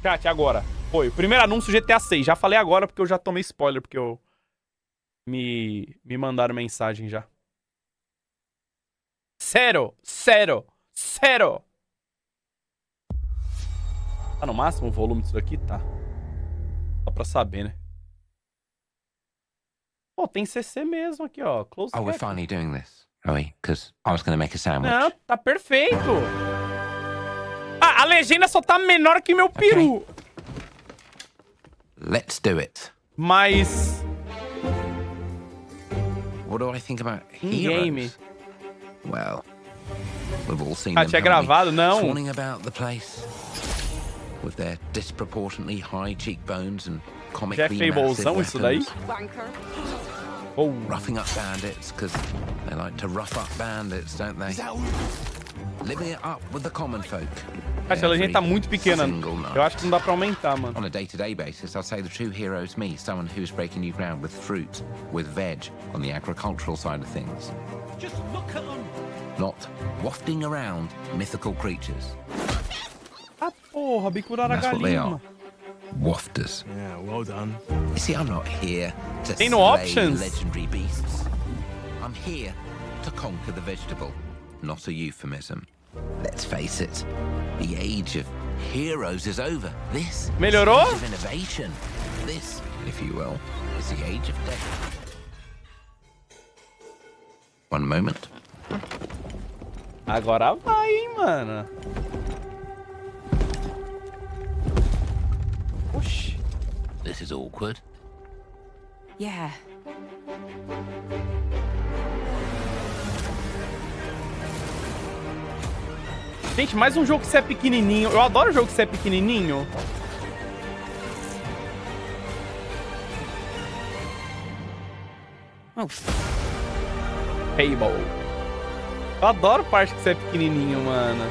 Chat, agora. Foi. O primeiro anúncio GTA 6. Já falei agora porque eu já tomei spoiler, porque eu... Me mandaram mensagem já. Sério. Tá no máximo o volume disso daqui? Tá. Só pra saber, né? Pô, tem CC mesmo aqui, ó. Close we're finally doing this, are we? Because I was gonna make a sandwich. Não, tá perfeito. Ah, a legenda só tá menor que meu peru. Okay. Let's do it. Mas... What do I think about game. heroes? Well, we've all seen Ah, them, tinha haven't we? gravado? Não. Swanning about the place with their disproportionately high cheekbones and comically massive weapons. Isso daí? Oh. Roughing up bandits, because they like to rough up bandits, don't they? Living it up with the common folk. Essa legenda tá muito pequena. Eu acho que não dá pra aumentar, mano. On a day-to-day basis, I'd say the true hero is me, someone who's breaking new ground with fruit, with veg, on the agricultural side of things. Just look at them. Not wafting around mythical creatures. Ah, porra, bicurar a That's what they galinha. are. Wafters. Yeah, well done. You see, I'm not here to Ain't no slay options. legendary beasts. I'm here to conquer the vegetable, not a euphemism. Let's face it, the age of heroes is over. This Melhorou? is the age of innovation. This, if you will, is the age of death. One moment. Agora vai, hein, mano. Oxi. This is awkward. Yeah. Gente, mais um jogo que você é pequenininho. Eu adoro jogo que você é pequenininho. Oh. Payball. Eu adoro parte que você é pequenininho, mano.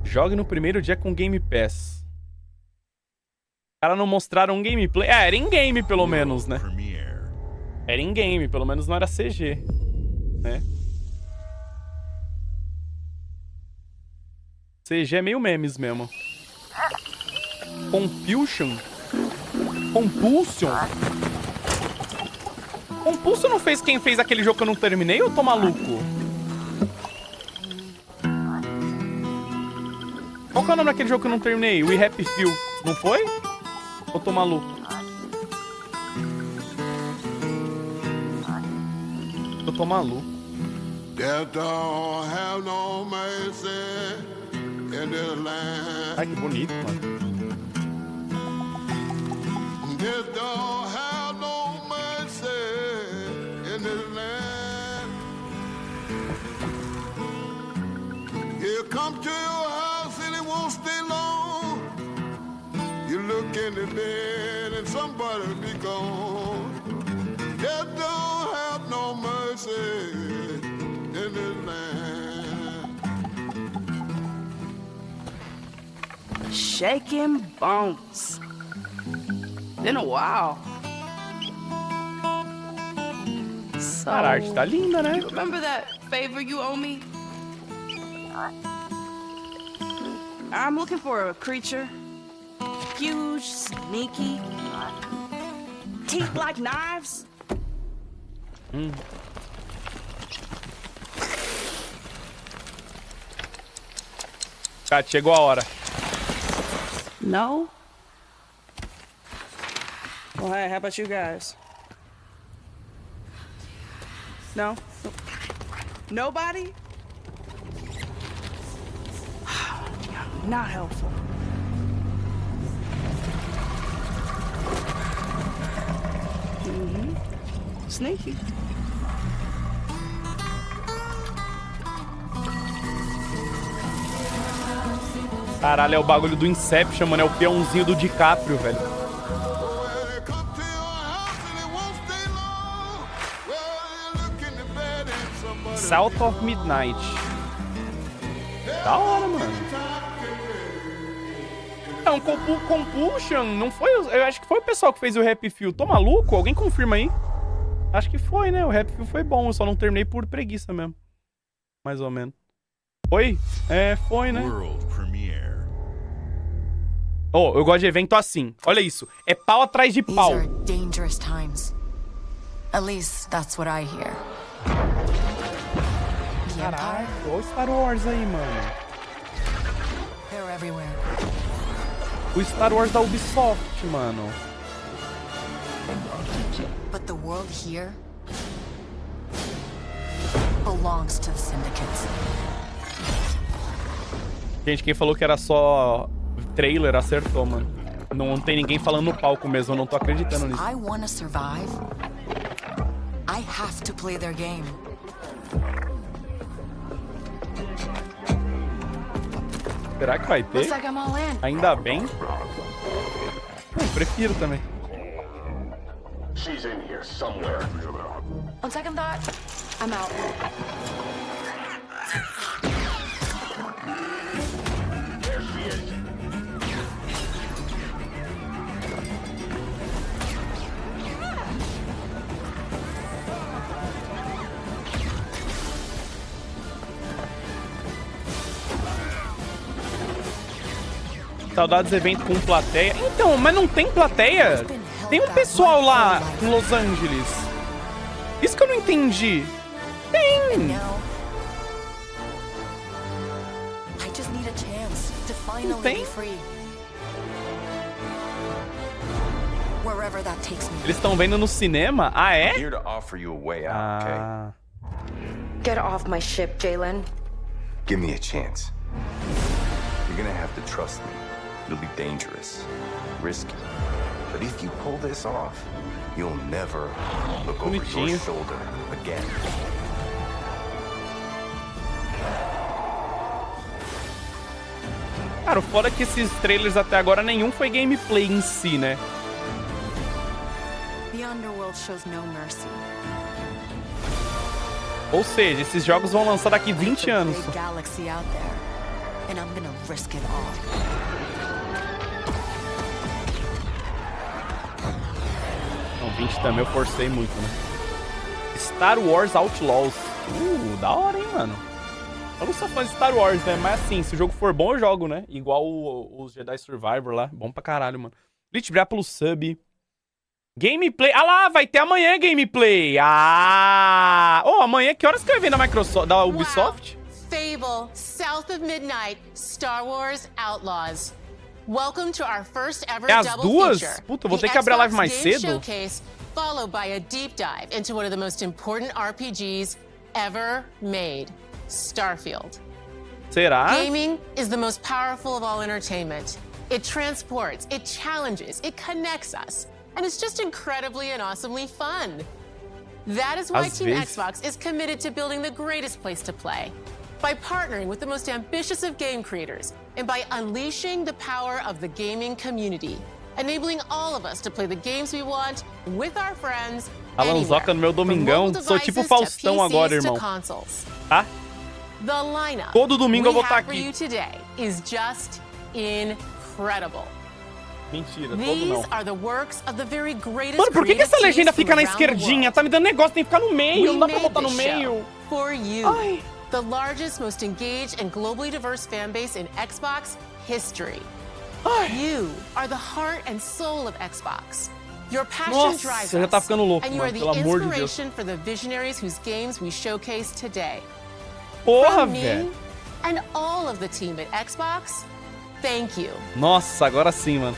Jogue no primeiro dia com Game Pass. Os caras não mostraram um gameplay. É, era em game pelo menos, né? Era em game, pelo menos não era CG, né? CG é meio memes mesmo. Compulsion? Compulsion? Compulsion não fez quem fez aquele jogo que eu não terminei ou eu tô maluco? Qual que é o nome daquele jogo que eu não terminei? We Happy Few. Não foi? Ou tô maluco? Eu tô maluco. Ai, que bonito, mano. Come to your house and it won't stay long. You look in the bed and somebody be gone. Death don't have no mercy in this land. Shaking bones. Been a while. So, Cara, a arte tá linda, né? remember that favor you owe me? I'm looking for a creature. Huge, sneaky, teeth like knives. Cara, chegou a hora. No? Well, hey, how about you guys? No? Nobody? Not helpful. Sneaky. Caralho, é o bagulho do Inception, mano. É o peãozinho do DiCaprio, velho. South of Midnight. Da hora, mano. Não, Compulsion não foi... Eu acho que foi o pessoal que fez o Happy Few. Tô maluco? Alguém confirma aí? Acho que foi, né? O Rap foi bom, eu só não terminei por preguiça mesmo. Mais ou menos. Foi? É, foi, né? World premiere. Oh, eu gosto de evento assim. Olha isso. É pau atrás de pau. These are dangerous times. At least that's what I hear. The Empire, Caraca, olha o Star Wars aí, mano. they're everywhere. O Star Wars da Ubisoft, mano. But the world here belongs to the syndicates. Gente, quem falou que era só trailer acertou, mano. Não tem ninguém falando no palco mesmo, eu não tô acreditando nisso. I wanna survive. I have to play their game. Será que vai ter? Looks like I'm all in. Ainda bem. Eu prefiro também. She's in here somewhere. On second thought, I'm out. There she is. Saudades evento com plateia. Então, mas não tem plateia? Tem um pessoal lá em Los Angeles. Isso que eu não entendi. Tem. Now, I just need a chance to finally tem? be free. Wherever that takes me. Eles estão vendo no cinema? Ah, é? Here to offer you a way out, okay? Ah. Get off my ship, Jalen. Give me a chance. You're gonna have to trust me. It'll be dangerous, risky. But if you pull this off, you'll never look over your Bonitinho. shoulder again. Cara, o foda é que esses trailers até agora nenhum foi gameplay em si, né? The underworld shows no mercy. Ou seja, esses jogos vão lançar daqui 20 There's a anos. big galaxy out there, and I'm gonna risk it all. Não, 20 também eu forcei muito, né? Star Wars Outlaws. Da hora, hein, mano? Eu não sou fã de Star Wars, né? Mas assim, se o jogo for bom, eu jogo, né? Igual os Jedi Survivor lá. Bom pra caralho, mano. Lich, obrigado pelo sub. Gameplay. Ah lá, vai ter amanhã gameplay. Ah! Oh, amanhã, que horas que vai vir da Microsoft, da Ubisoft? Fable, South of Midnight, Star Wars Outlaws. Welcome to our first ever É às double 2? feature. Puta, eu vou The ter que abrir a live Xbox mais Game cedo. Showcase, followed by a deep dive into one of the most important RPGs ever made, Starfield. Será? Gaming is the most powerful of all entertainment. It transports, it challenges, it connects us, and it's just incredibly and awesomely fun. That is why Às Team vezes. Xbox is committed to building the greatest place to play. By partnering with the most ambitious of game creators, and by unleashing the power of the gaming community, enabling all of us to play the games we want with our friends. Alanzoka no meu domingão. Sou tipo Faustão agora, irmão. Tá? The lineup Todo domingo eu vou estar we have for aqui. you today is just incredible. Mentira, todo These não. are the works of the very greatest Mano, por que essa creative legenda teams fica na from around the esquerdinha? world. Tá me dando negócio, tem que ficar no meio. We Não dá pra made botar no this meio. show for you. Ai. The largest, most engaged, and globally diverse fan base in Xbox history. You are the heart and soul of Xbox. Your passion Nossa, drives já tá us, ficando louco, and you are mano, the pelo amor de Deus. inspiration for the visionaries whose games we showcase today. Porra, From velho. me and all of the team at Xbox, thank you. Nossa, agora sim, mano.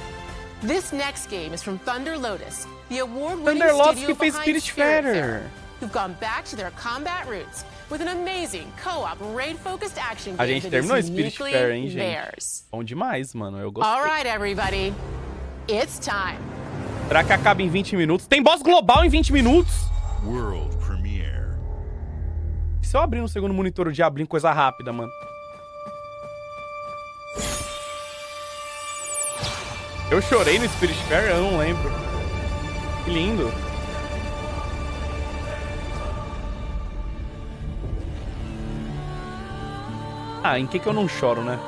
This next game is from Thunder Lotus, the award-winning Thunder Lotus studio que fez behind Spiritfarer. who've gone back to their combat roots with an amazing co-op raid-focused action A game gente that is terminou uniquely Spiritfarer, hein, gente? theirs. Bom demais, mano. Eu gostei. All right, everybody, it's time. Será que acaba em 20 minutos? Tem boss global em 20 minutos? World premiere. E se eu abrir no segundo monitor o diablinho, coisa rápida, mano? Eu chorei no Spiritfarer, eu não lembro. Que lindo. Ah, em que eu não choro, né?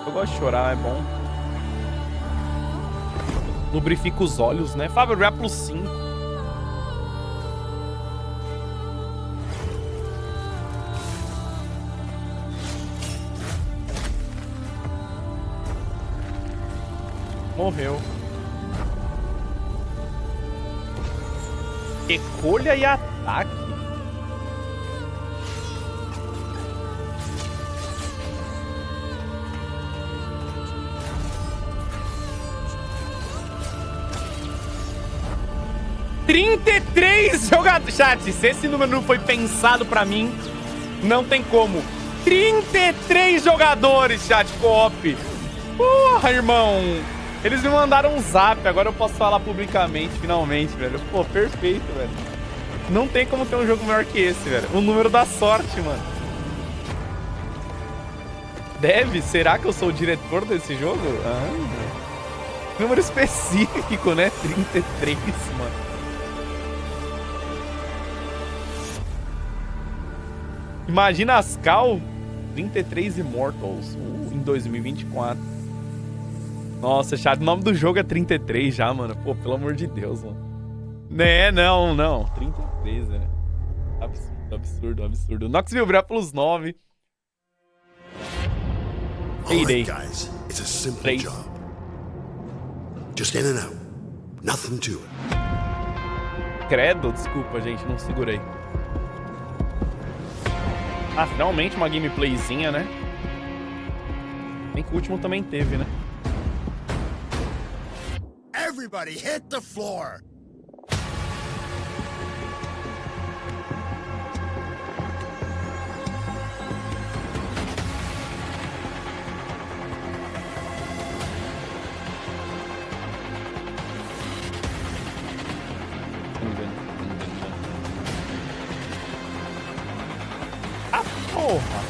Eu gosto de chorar, é bom. Lubrifica os olhos, né? Fábio, já plus 5. Morreu. Recolha e ataque. $33 jogadores. Chat, se esse número não foi pensado pra mim, não tem como. 33 jogadores, chat, co-op. Porra, irmão. Eles me mandaram um zap, agora eu posso falar publicamente, finalmente, velho. Pô, perfeito, velho. Não tem como ter um jogo melhor que esse, velho. O número da sorte, mano. Deve? Será que eu sou o diretor desse jogo? Ah, número específico, né? 33, mano. Imagina as Cal 33 Immortals em 2024. Nossa, chat, o nome do jogo é 33 já, mano. Pô, pelo amor de Deus, mano. Né, não. 33, né? Absurdo. Nox vibrar pelos 9. Alright, guys, it's a simple job. Just in and out. Nothing to it. Credo, desculpa, gente, não segurei. Ah, finalmente uma gameplayzinha, né? Bem que o último também teve, né? Everybody hit the floor. Porra.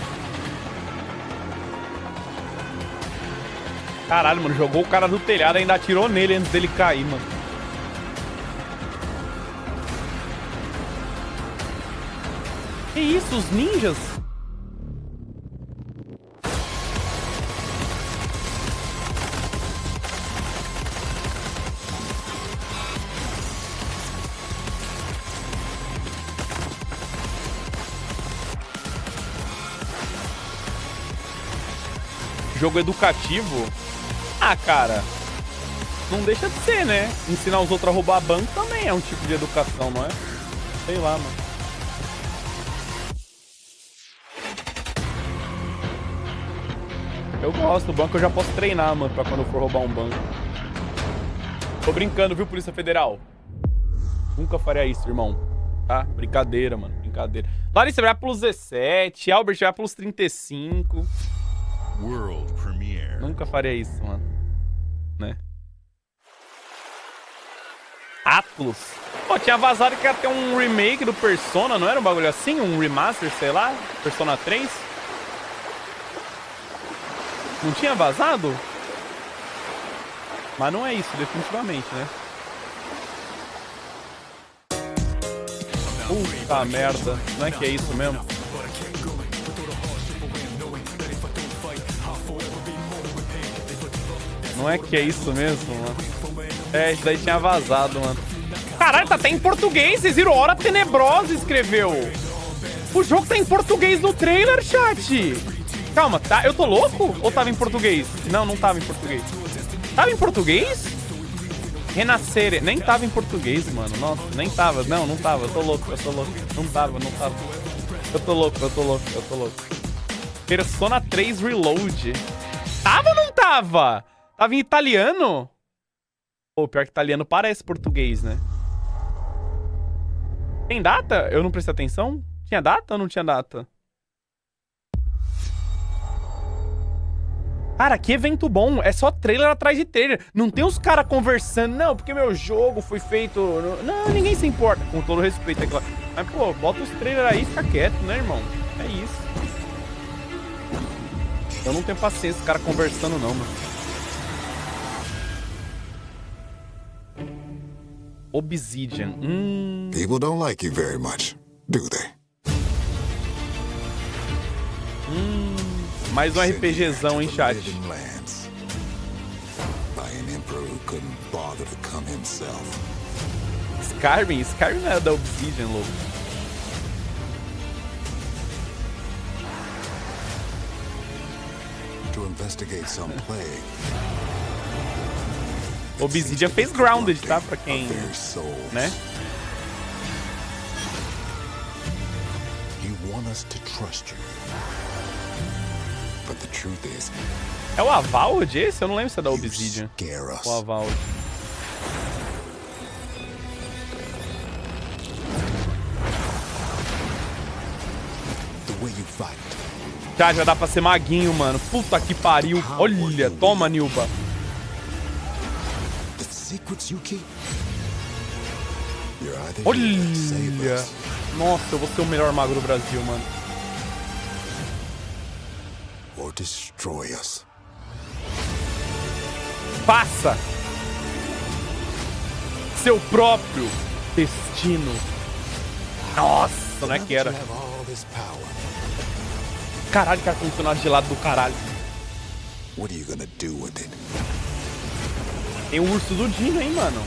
Caralho, mano, jogou o cara do telhado e ainda atirou nele antes dele cair, mano. Que isso, os ninjas? Jogo educativo? Ah, cara, não deixa de ser, né? Ensinar os outros a roubar banco também é um tipo de educação, não é? Sei lá, mano. Eu gosto, o banco eu já posso treinar, mano, pra quando eu for roubar um banco. Tô brincando, viu, Polícia Federal? Nunca faria isso, irmão. Tá? Brincadeira, mano, brincadeira. Larissa vai pelos 17, Albert vai pelos 35. World Premiere. Nunca faria isso, mano. Né? Atlus. Pô, tinha vazado que ia ter um remake do Persona, não era um bagulho assim? Um remaster, sei lá? Persona 3? Não tinha vazado? Mas não é isso, definitivamente, né? Puta merda. Não é que é isso mesmo? Não é que é isso mesmo, mano? É, isso daí tinha vazado, mano. Caralho, tá até em português. Vocês viram? Hora Tenebrosa escreveu. O jogo tá em português no trailer, chat. Calma, tá? Eu tô louco? Ou tava em português? Não, não tava em português. Tava em português? Renascer. Nem tava em português, mano. Nossa, nem tava. Não, não tava. Eu tô louco. Não tava. Eu tô louco. Persona 3 Reload. Tava ou não tava? Tava em italiano? Pô, pior que italiano parece português, né? Tem data? Eu não prestei atenção? Tinha data ou não tinha data? Cara, que evento bom. É só trailer atrás de trailer. Não tem os caras conversando. Não, porque meu jogo foi feito... Não, ninguém se importa. Com todo respeito, é claro. Mas, pô, bota os trailers aí e fica quieto, né, irmão? É isso. Eu não tenho paciência os caras conversando, não, mano. Obsidian. People don't like you very much, do they? Mais um RPGzão, hein, chat? Skyrim não é da Obsidian, louco. To investigate some plague. Obsidian fez Grounded, tá? Pra quem... né? You want us to trust you. But the truth is, é o Avowed esse? Eu não lembro se é da Obsidian. O Avowed. Já dá pra ser maguinho, mano. Puta que pariu. Olha, toma, Nilba. Olha. Nossa, eu vou ser o melhor mago do Brasil, mano. Faça seu próprio destino. Nossa, não é que era. Caralho, cara, condicionado gelado do caralho. Tem o urso do Dino, hein, mano.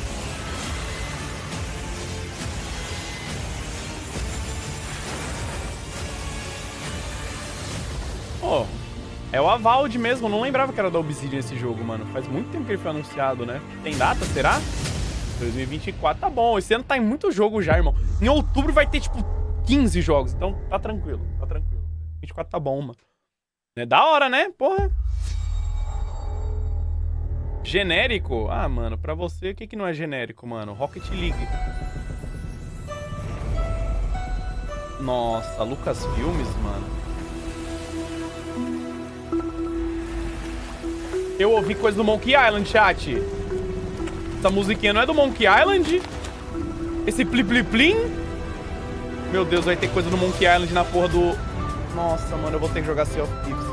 Oh, é o Avowed mesmo. Eu não lembrava que era da Obsidian esse jogo, mano. Faz muito tempo que ele foi anunciado, né? Tem data, será? 2024, tá bom. Esse ano tá em muito jogo já, irmão. Em outubro vai ter, tipo, 15 jogos. Então, tá tranquilo, tá tranquilo. 24 tá bom, mano. É da hora, né? Porra. Genérico? Ah, mano, pra você, o que não é genérico, mano? Rocket League. Nossa, Lucas Filmes, mano. Eu ouvi coisa do Monkey Island, chat. Essa musiquinha não é do Monkey Island? Esse pli-pli-plim? Meu Deus, vai ter coisa do Monkey Island na porra do... Nossa, mano, eu vou ter que jogar Sea of Thieves.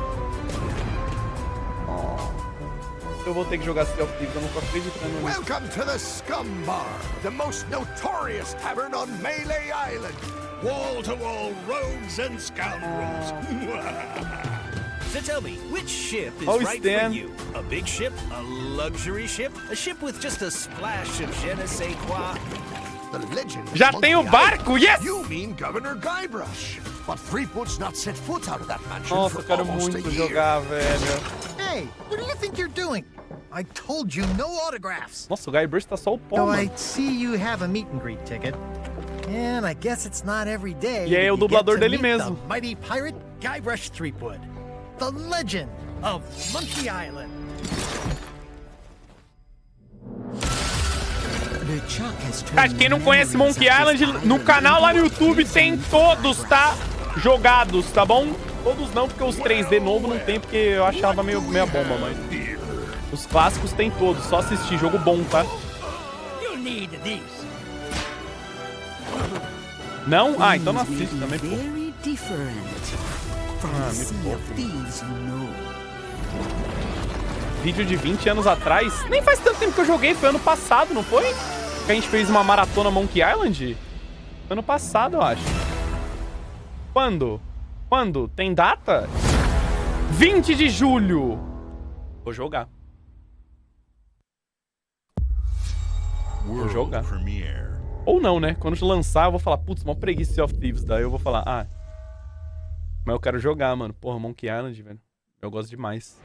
Oh. Eu vou ter que jogar Sea of Thieves, eu não tô acreditando nisso. Welcome to the Scum Bar, the most notorious tavern on Melee Island. Wall-to-wall rogues and scoundrels. So tell me, which ship is Oh, right Stan. for you? A big ship? A luxury ship? A ship with just a splash of je ne sais quoi? The legend of Já Monkey tem o barco, Island. yes! You mean Governor Guybrush. But Threepwood's not set foot out of that mansion Nossa, for eu quero almost muito a year. jogar, velho. Hey, what do you think you're doing? I told you no autographs. Nossa, o Guybrush tá só o pó, So mano. I see you have a meet and greet ticket. And I guess it's not every day. E é o that you dublador get to dele meet mesmo. The mighty pirate Guybrush Threepwood. The legend of Monkey Island. Cara, quem não conhece Monkey Island, no canal lá no YouTube tem todos, tá? Jogados, tá bom? Todos não, porque os 3D novo não tem, porque eu achava meio bomba, mas... Os clássicos tem todos, só assistir, jogo bom, tá? Não? Ah, então não assiste também, pô. Ah, muito bom. Vídeo de 20 anos atrás? Nem faz tanto tempo que eu joguei, foi ano passado, não foi? Que a gente fez uma maratona Monkey Island? Foi ano passado, eu acho. Quando? Quando? Tem data? 20 de julho! Vou jogar. Vou jogar. Ou não, né? Quando lançar, eu vou falar, putz, uma preguiça Sea of Thieves. Daí eu vou falar, ah... Mas eu quero jogar, mano. Porra, Monkey Island, velho. Eu gosto demais.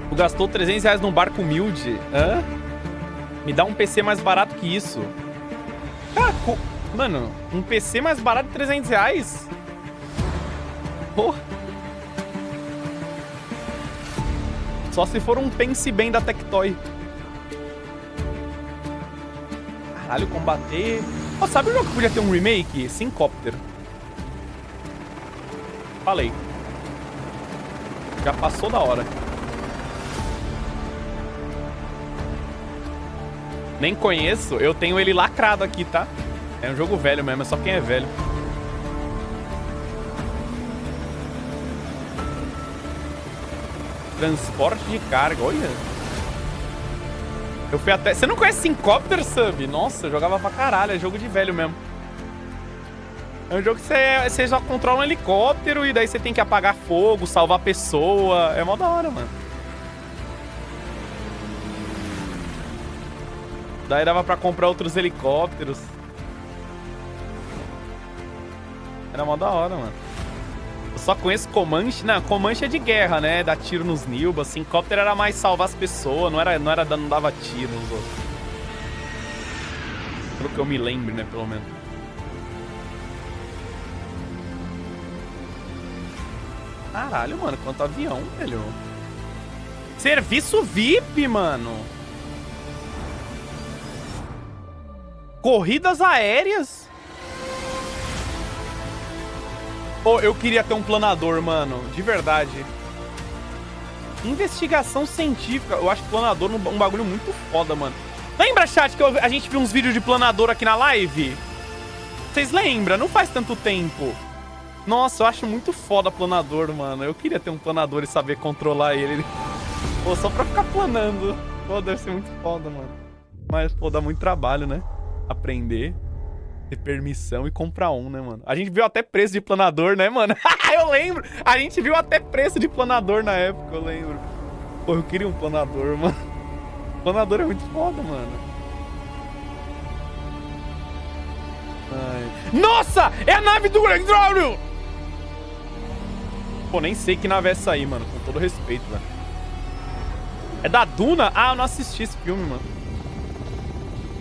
Tu gastou 300 reais num barco humilde? Hã? Me dá um PC mais barato que isso. Cara, mano, um PC mais barato de 300 reais? Porra. Só se for um Pense Bem da Tectoy. Caralho, combater... Oh, sabe um jogo que podia ter um remake? Syncopter. Falei. Já passou da hora. Nem conheço, eu tenho ele lacrado aqui, tá? É um jogo velho mesmo, é só quem é velho. Transporte de carga, olha. Eu fui até... Você não conhece Syncopter, Sub? Nossa, eu jogava pra caralho, é jogo de velho mesmo. É um jogo que você só controla um helicóptero e daí você tem que apagar fogo, salvar a pessoa. É mó da hora, mano. Daí dava pra comprar outros helicópteros. Era mó da hora, mano. Eu só conheço Comanche. Não, Comanche é de guerra, né? Dá tiro nos Nilba. Assim, Copter era mais salvar as pessoas. Não dava tiro nos outros. Pelo que eu me lembro, né? Pelo menos. Caralho, mano. Quanto avião, velho. Serviço VIP, mano. Corridas aéreas. Pô, eu queria ter um planador, mano. De verdade. Investigação científica. Eu acho planador um bagulho muito foda, mano. Lembra, chat, que a gente viu uns vídeos de planador aqui na live? Vocês lembram? Não faz tanto tempo. Nossa, eu acho muito foda planador, mano. Eu queria ter um planador e saber controlar ele. Pô, só pra ficar planando. Pô, deve ser muito foda, mano. Mas, pô, dá muito trabalho, né? Aprender, ter permissão e comprar um, né, mano? A gente viu até preço de planador, né, mano? Eu lembro! A gente viu até preço de planador na época, eu lembro. Pô, eu queria um planador, mano. Planador é muito foda, mano. Ai. Nossa! É a nave do Grandrouro! Pô, nem sei que nave é essa aí, mano. Com todo respeito, velho. É da Duna? Ah, eu não assisti esse filme, mano.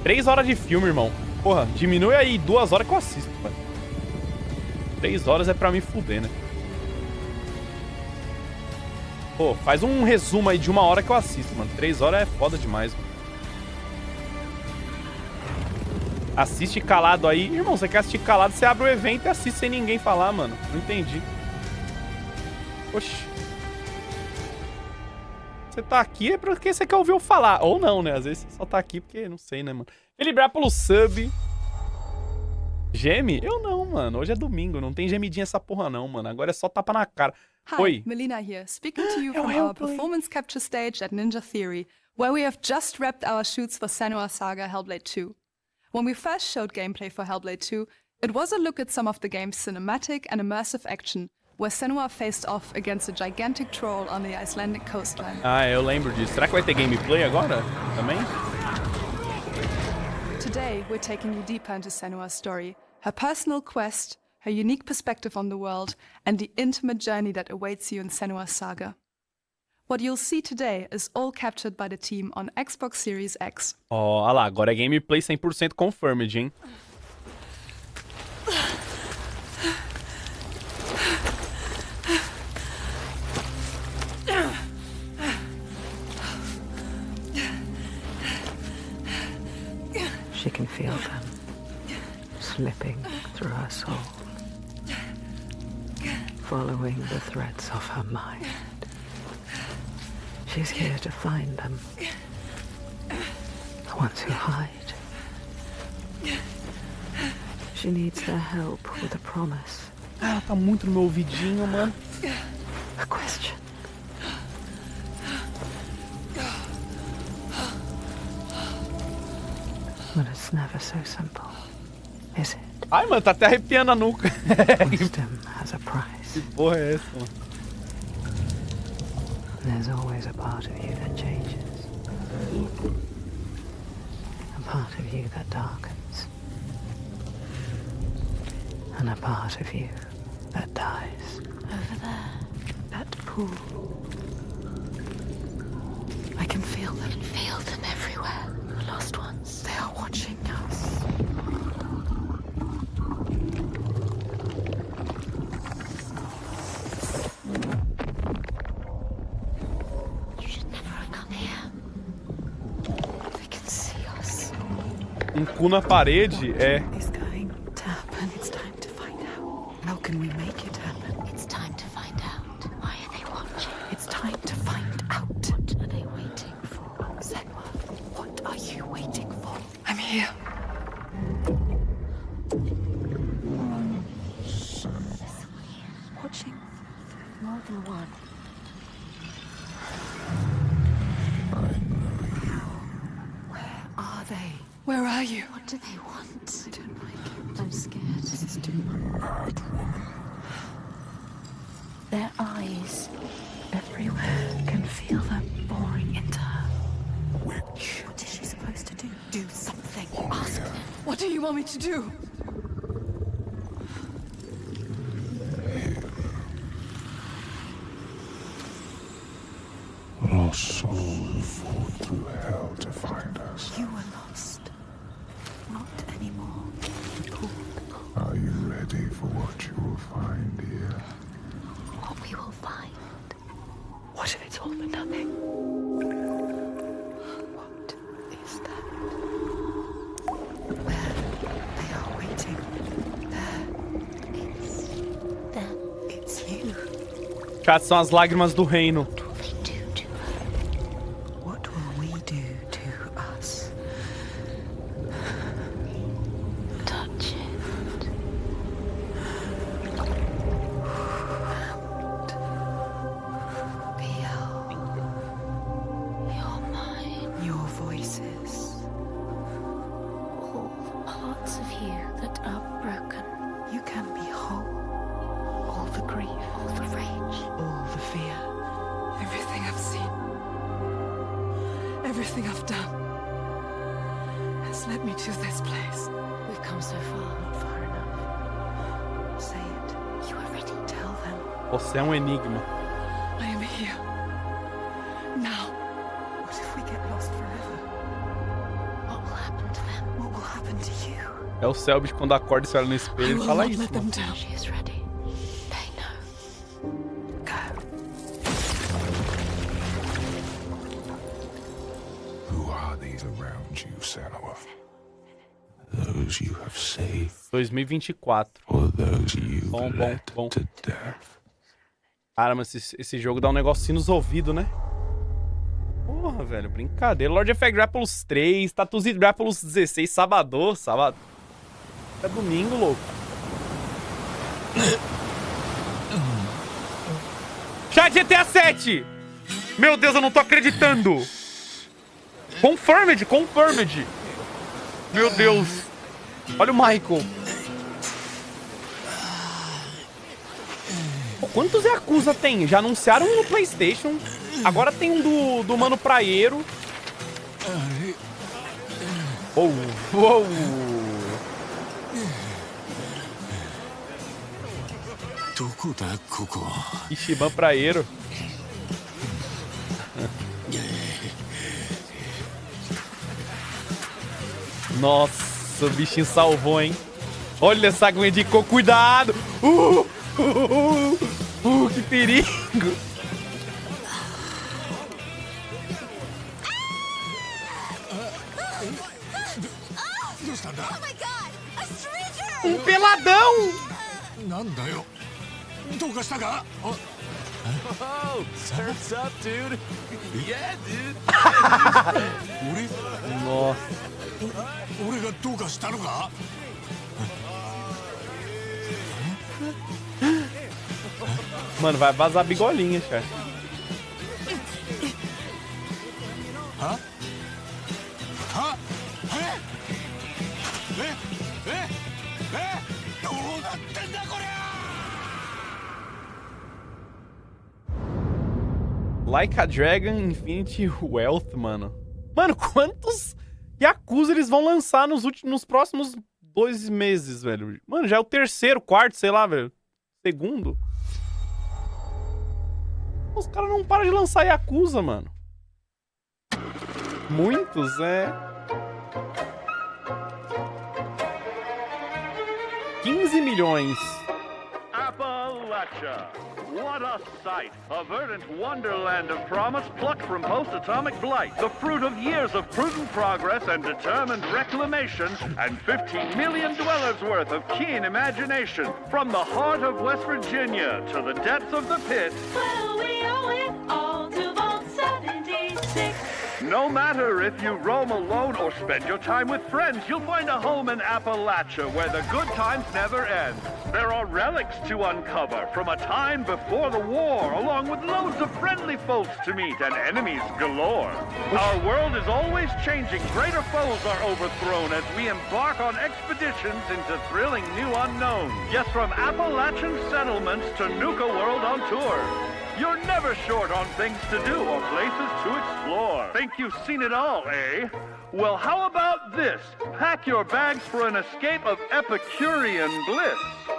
3 horas de filme, irmão. Porra, diminui aí 2 horas que eu assisto, velho. 3 horas é pra me fuder, né? Pô, faz um resumo aí de 1 hora que eu assisto, mano. 3 horas é foda demais, mano. Assiste calado aí. Irmão, você quer assistir calado, você abre o evento e assiste sem ninguém falar, mano. Não entendi. Oxi. Você tá aqui é porque você quer ouvir eu falar. Ou não, né? Às vezes você só tá aqui porque, não sei, né, mano. Equilibrar pelo sub. Geme? Eu não, mano. Hoje é domingo. Não tem gemidinha essa porra não, mano. Agora é só tapa na cara. Hi, Oi. Melina here, speaking to you from our performance capture stage at Ninja Theory, where we have just wrapped our shoots for Senua's Saga Hellblade 2. When we first showed gameplay for Hellblade 2, it was a look at some of the game's cinematic and immersive action, where Senua faced off against a gigantic troll on the Icelandic coastline. Ah, eu lembro disso. Será que vai ter gameplay agora? Também? Today, we're taking you deeper into Senua's story, her personal quest, her unique perspective on the world, and the intimate journey that awaits you in Senua's Saga. What you'll see today is all captured by the team on Xbox Series X. Ó, olha lá, agora é gameplay 100% confirmed, hein? She can feel them slipping through her soul, following the threads of her mind. She's here to find them, the ones who hide. She needs their help with a promise. Ah, tá muito no meu ouvidinho, mano. A question. But it's never so simple, is it? Ai, mano, tá até arrepiando a nuca. Wisdom has a price. Que porra é essa, mano? There's always a part of you that changes. A part of you that darkens. And a part of you that dies. Over there. That pool. I can feel them. I can feel them everywhere. The lost ones. They are watching us. You should never have come here. They can see us. Cu na parede é... It's going to happen. It's time to find out. How can we make it happen? It's time to find out. Why are they watching? It's time to find out. What are they waiting for? Senua, what are you waiting for? I'm here. Watching more than one. Where are they? Where are you? What do they want? I don't like it. I'm scared. This is too much. Their eyes. Everywhere can feel them boring into her. Witch. What is she supposed to do? Do something. Ask them. What do you want me to do? through hell to find us. You were lost. Not anymore. Are you ready for what you will find here? What we will find. What if it's all for nothing? What is that? Where they are waiting. There. It's them. It's you. Chat, são as lágrimas do reino. What will we do to us? Touch it. Feel You're mine. your voices. All the parts of you that are broken. You can be whole. All the grief. All the rage. All the fear. Everything I've seen, everything I've done has led me to this place. We've come so far, not far enough. Say it. You are ready. Tell them. Você é um enigma. I am here. Now. What if we get lost forever? What will happen to them? What will happen to you? É o Selbit quando acorda e se olha no I espelho e will fala not isso. let them Mano. down. She is ready. They know. Go. Who are these around you, Senua? Those you have saved, 2024. or those you Bom. led to death? Caramba, esse jogo dá um negocinho nos ouvidos, né? Porra, velho, brincadeira. Lord of Grapples 3, Tatuzi Grapples 16, sábado. É domingo, louco. Chat GTA 7! Meu Deus, eu não tô acreditando! Confirmed! Meu Deus! Olha o Michael! Pô, quantos Yakuza tem? Já anunciaram um no PlayStation. Agora tem um do Mano Praieiro. Uou! Ishiban Praieiro. Nossa, o bichinho salvou, hein? Olha essa aguinha de coco, cuidado! Que perigo! Um peladão! Oh, turns up, dude. Yeah, dude. Nossa. Mano, vai vazar bigolinha, cara. Like a Dragon Infinity Wealth, mano. Mano, quantos Yakuza eles vão lançar nos próximos 2 meses, velho? Mano, já é o terceiro, quarto, sei lá, velho. Segundo. Os caras não param de lançar Yakuza, mano. Muitos, é. 15 milhões. Appalachia. What a sight! A verdant wonderland of promise plucked from post-atomic blight. The fruit of years of prudent progress and determined reclamation, and 15 million dwellers worth of keen imagination. From the heart of West Virginia to the depths of the pit. Well, we owe it all to Vault 76. No matter if you roam alone or spend your time with friends, you'll find a home in Appalachia where the good times never end. There are relics to uncover from a time before the war, along with loads of friendly folks to meet and enemies galore. Our world is always changing. Greater foes are overthrown as we embark on expeditions into thrilling new unknowns. Yes, from Appalachian settlements to Nuka World on tour. You're never short on things to do or places to explore. Think you've seen it all, eh? Well, how about this? Pack your bags for an escape of Epicurean bliss.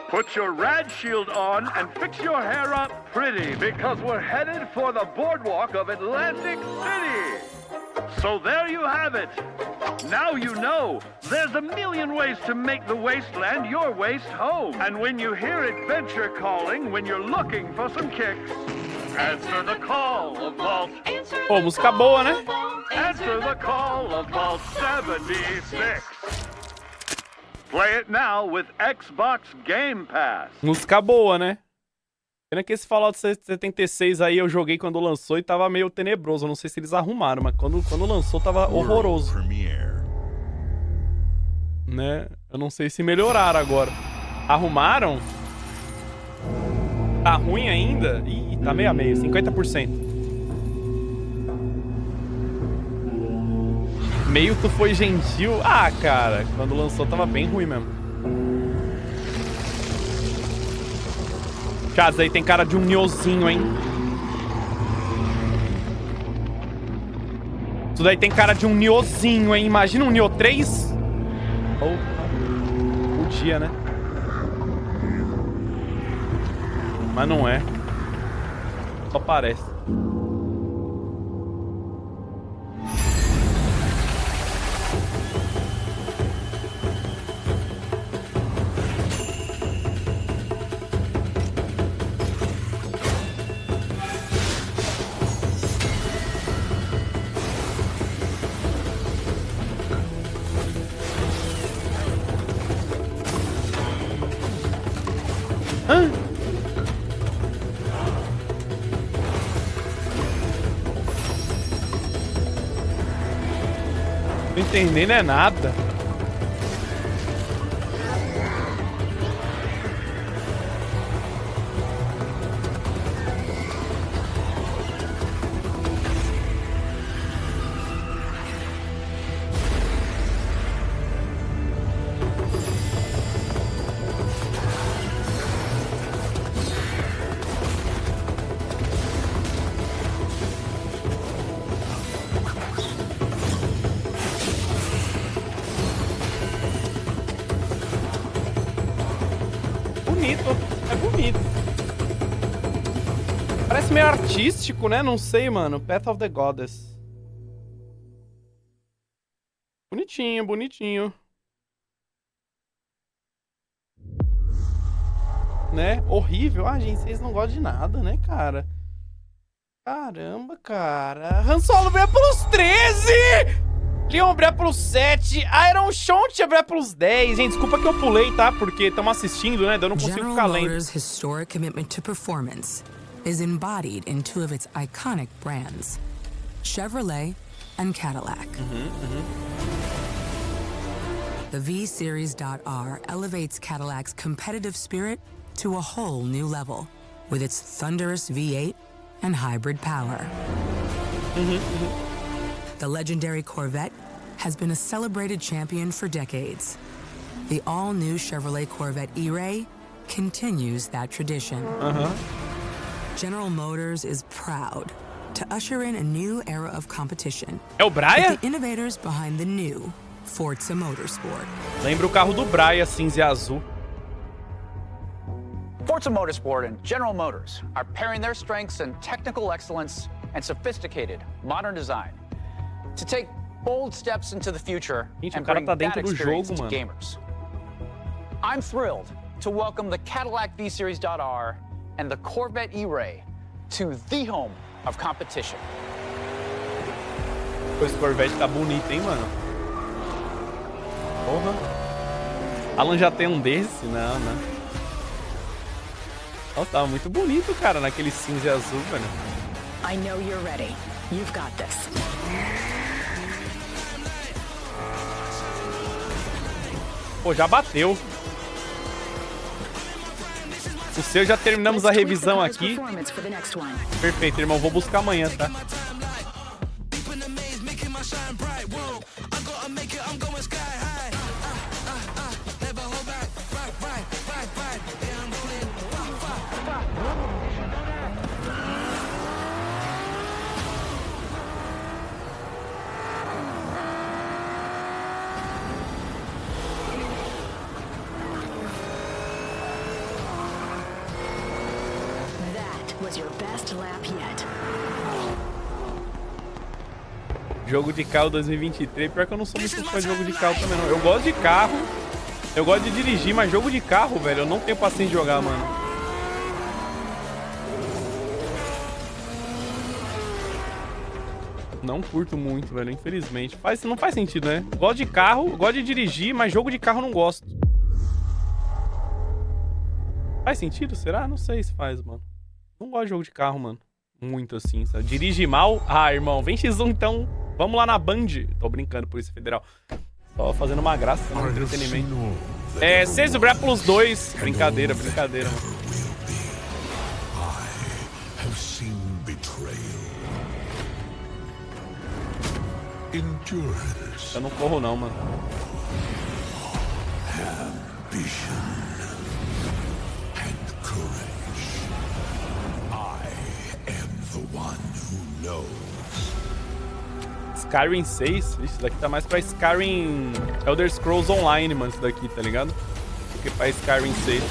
Put your rad shield on and fix your hair up pretty, because we're headed for the boardwalk of Atlantic City. So there you have it. Now you know there's a million ways to make the wasteland your waste home. And when you hear adventure calling, when you're looking for some kicks, answer the call of Vault. Pô, música boa, né? Answer the call of Vault 76. Play it now with Xbox Game Pass. Música boa, né? Pena que esse Fallout 76 aí eu joguei quando lançou e tava meio tenebroso. Eu não sei se eles arrumaram, mas quando lançou tava horroroso. Né? Eu não sei se melhoraram agora. Arrumaram? Tá ruim ainda? Ih, tá meio a meio, 50%. Meio tu foi gentil? Ah, cara, quando lançou tava bem ruim mesmo. Casa aí tem cara de um Niozinho, hein? Isso daí tem cara de um Niozinho, hein? Imagina um Nio 3. Oh, podia, né? Mas não é. Só parece. Não entendendo é nada. É bonito. Parece meio artístico, né? Não sei, mano. Path of the Goddess. Bonitinho, bonitinho. Né? Horrível. Ah, gente, vocês não gostam de nada, né, cara? Caramba, cara. Han Solo veio pelos 13! Leon abrir pelos 7, Iron Shont abrir pelos 10. Gente, desculpa que eu pulei, tá? Porque estamos assistindo, né? Eu não consigo ficar lendo. General Motors' historic commitment to performance is embodied in two of its iconic brands, Chevrolet and Cadillac. The V-Series.R elevates Cadillac's competitive spirit to a whole new level with its thunderous V8 and hybrid power. The legendary Corvette has been a celebrated champion for decades. The all-new Chevrolet Corvette E-Ray continues that tradition. General Motors is proud to usher in a new era of competition. É o Braia? With the innovators behind the new Forza Motorsport. Lembra o carro do Braia, cinza e azul. Forza Motorsport and General Motors are pairing their strengths in technical excellence and sophisticated modern design to take bold steps into the future and bring that experience to gamers. I'm thrilled to welcome the Cadillac V-Series.R and the Corvette E-Ray to the home of competition. Esse Corvette tá bonito, hein, mano? Porra. Alan já tem um desse? Não, não. Oh, tá muito bonito, cara, naquele cinza e azul, velho. I know you're ready. You've got this. Pô, já bateu. O seu já terminamos a revisão aqui. Perfeito, irmão. Vou buscar amanhã, tá? Was your best lap yet. Jogo de carro 2023. Pior que eu não sou muito fã de jogo de carro também, não. Eu gosto de carro. Eu gosto de dirigir, mas jogo de carro, velho, eu não tenho paciência de jogar, mano. Não curto muito, velho, infelizmente. Não faz sentido, né? Gosto de carro, gosto de dirigir, mas jogo de carro eu não gosto. Faz sentido? Será? Não sei se faz, mano. Não gosto de jogo de carro, mano. Muito assim, sabe? Dirige mal? Ah, irmão, vem X1 então. Vamos lá na Band. Tô brincando, Polícia Federal. Só fazendo uma graça no entretenimento. É, Ceso Brápulos 2. Brincadeira, brincadeira, mano. Eu não corro não, mano. Skyrim 6? Isso daqui tá mais pra Skyrim Elder Scrolls Online, mano, isso daqui, tá ligado? Do que pra Skyrim 6.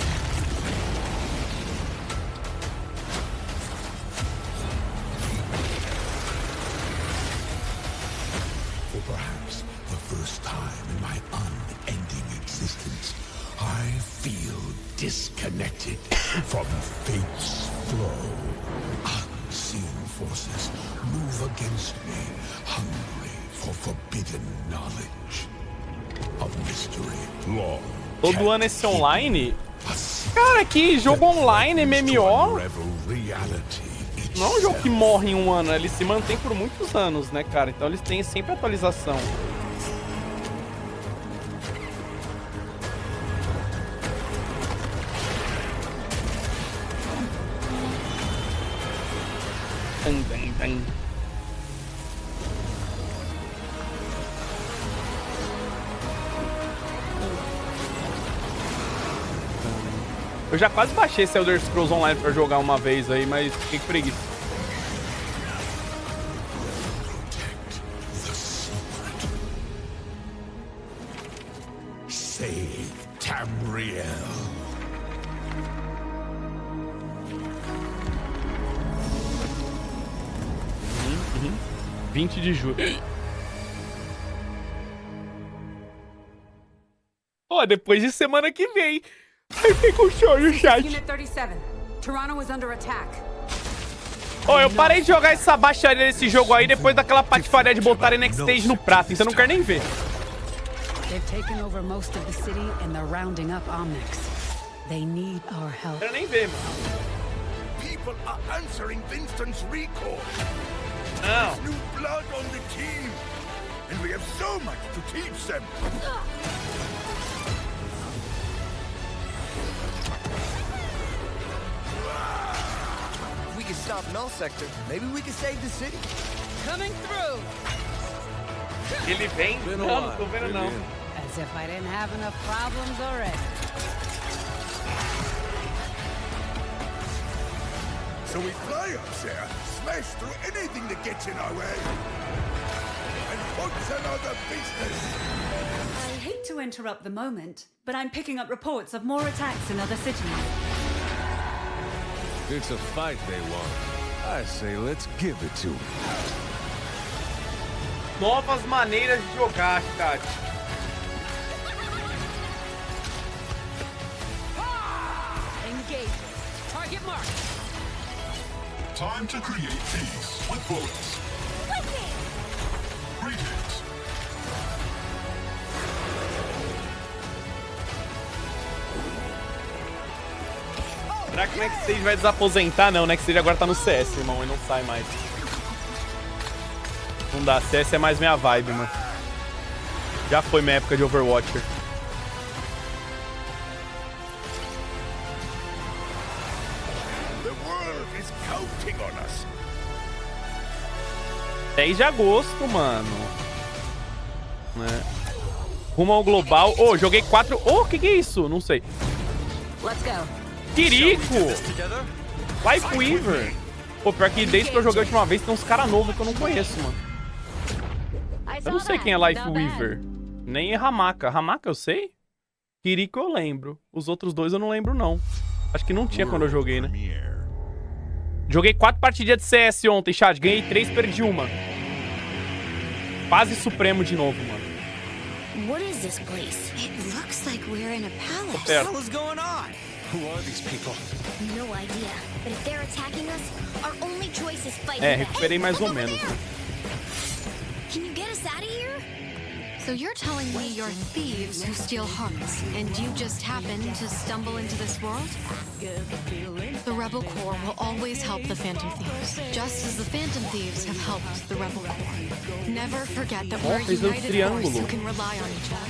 For perhaps the first time in my unending existence, I feel disconnected from fate's flow. Unseen forces move against me, hungry for forbidden knowledge. A mystery long. Todo ano esse online? Cara, que jogo online, MMO? Não é um jogo que morre em um ano, ele se mantém por muitos anos, né, cara? Então eles têm sempre atualização. Eu já quase baixei esse Elder Scrolls Online pra jogar uma vez aí, mas fiquei com preguiça. Save Tamriel. 20 de julho. Ó, depois de semana que vem. Aí fica o show no chat. Ó, eu parei de jogar essa baixaria desse jogo aí depois daquela patifaria de botarem Next Stage no prato, então eu não quero nem ver. Quero nem ver, mano. People are answering Winston's recall. Não. There's new blood on the team, and we have so much to teach them. If we can stop Null Sector, maybe we can save the city. Coming through. Ele vem? Não, não tô vendo não. As if I didn't have enough problems already. So we fly up there, smash through anything that gets in our way. And what's another business? I hate to interrupt the moment, but I'm picking up reports of more attacks in other cities. It's a fight they want. I say let's give it to them. Novas maneiras de jogar, chat. Engage. Target mark. Time to create peace with bullets. Greetings. Será que o Next Stage vai desaposentar? Não, o Next Stage agora tá no CS, irmão, e não sai mais. Não dá, CS é mais minha vibe, mano. Já foi minha época de Overwatcher. The world is counting on us. 10 de agosto, mano. Né? Rumo ao global. Oh, joguei 4... Oh, que é isso? Não sei. Let's go. Quirico! Life Weaver. Pô, pior que desde que eu joguei a última vez tem uns caras novos que eu não conheço, mano. Eu não sei quem é Life Weaver. Nem é Hamaka. Hamaka eu sei? Quirico eu lembro. Os outros dois eu não lembro, não. Acho que não tinha quando eu joguei, né? Joguei 4 partidinhas de CS ontem, chat. Ganhei 3, perdi uma. quase supremo de novo, mano. What is this place? It looks like we're in a palace. What the hell is going on? Who are these people? No idea. But if they're attacking us, our only choice is fighting É, back. recuperei mais ou menos, né? Can you get us out of here? So you're telling me you're thieves who steal hearts, and you just happened to stumble into this world? The Rebel Corps will always help the Phantom Thieves, just as the Phantom Thieves have helped the Rebel Corps. Never forget that we're a united force who can rely on each other.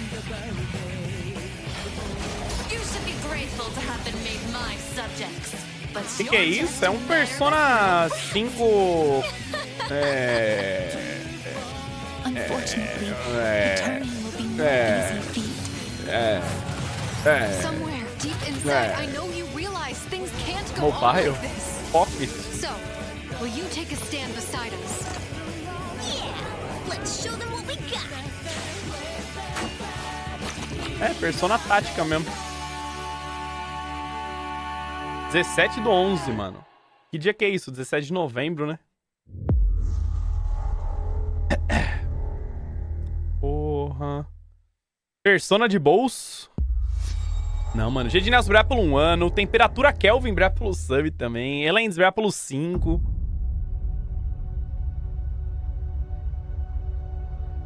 You should be grateful to have been made my subjects. But Que é isso? É um Persona 5... Unfortunately, returning will be no easy feat. Somewhere deep inside, I know you realize things can't go on Mobile? like this. Pocket? So, will you take a stand beside us? Yeah, let's show them what we got. É, Persona tática mesmo. 17/11, mano. Que dia que é isso? 17 de novembro, né? Porra. Persona de bolso. Não, mano. Gedineus Brea pelo 1 ano. Temperatura Kelvin Brea pelo sub também. Elens Brea pelo 5.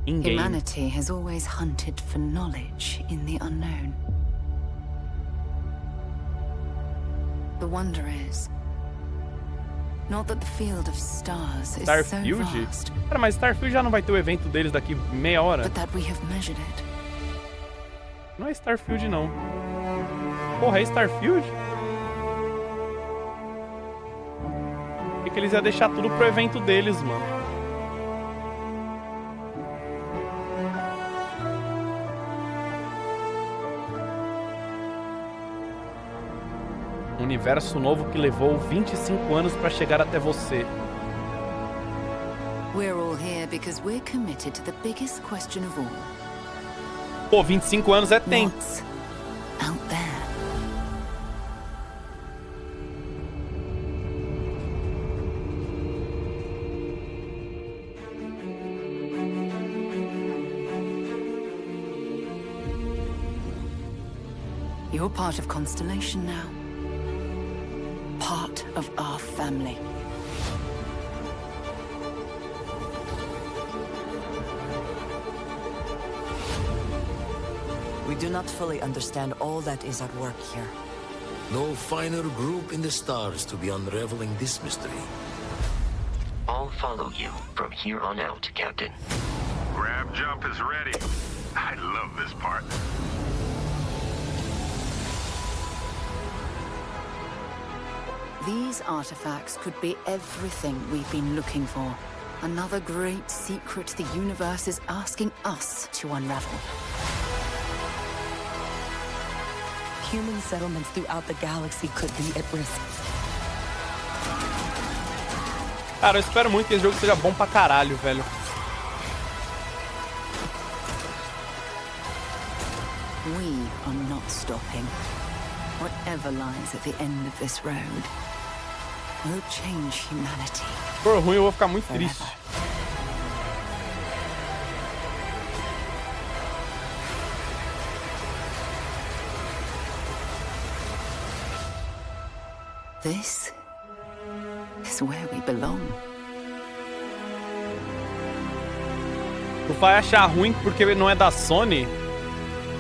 Humanity has always hunted for knowledge in the unknown. The wonder is not that the field of stars is so Starfield? vast, Cara, mas Starfield já não vai ter o evento deles daqui meia hora? but that we have measured it. Não é Starfield, não. Porra, é Starfield? Por que eles iam deixar tudo pro evento deles, mano? Um universo novo que levou 25 anos pra chegar até você. We're all here because we're committed to the biggest question of all. Pô, 25 anos é tempo. What's out there? You're part of Constellation now. Part of our family. We do not fully understand all that is at work here. No finer group in the stars to be unraveling this mystery. I'll follow you from here on out, Captain. Grab jump is ready. I love this part. These artifacts could be everything we've been looking for. Another great secret the universe is asking us to unravel. Human settlements throughout the galaxy could be at risk. Cara, eu espero muito que esse jogo seja bom pra caralho, velho. We are not stopping. Whatever lies at the end of this road will change humanity. Se for ruim, eu vou ficar muito triste. This is where we belong. Tu vai achar ruim porque não é da Sony?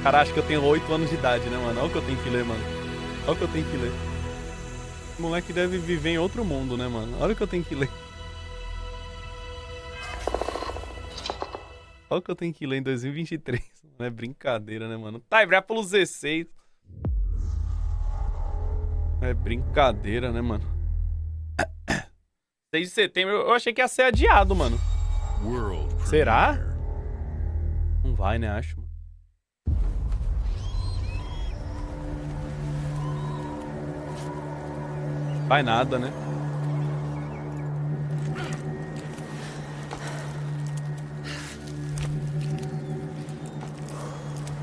Cara, acho que eu tenho 8 anos de idade, né, mano? Olha o que eu tenho que ler, mano. Olha o que eu tenho que ler. O moleque deve viver em outro mundo, né, mano? Olha o que eu tenho que ler. Olha o que eu tenho que ler em 2023. Não é brincadeira, né, mano? Tá, vai pelo 16. É brincadeira, né, mano? 6 de setembro, eu achei que ia ser adiado, mano. Será? Não vai, né, acho. Vai nada, né?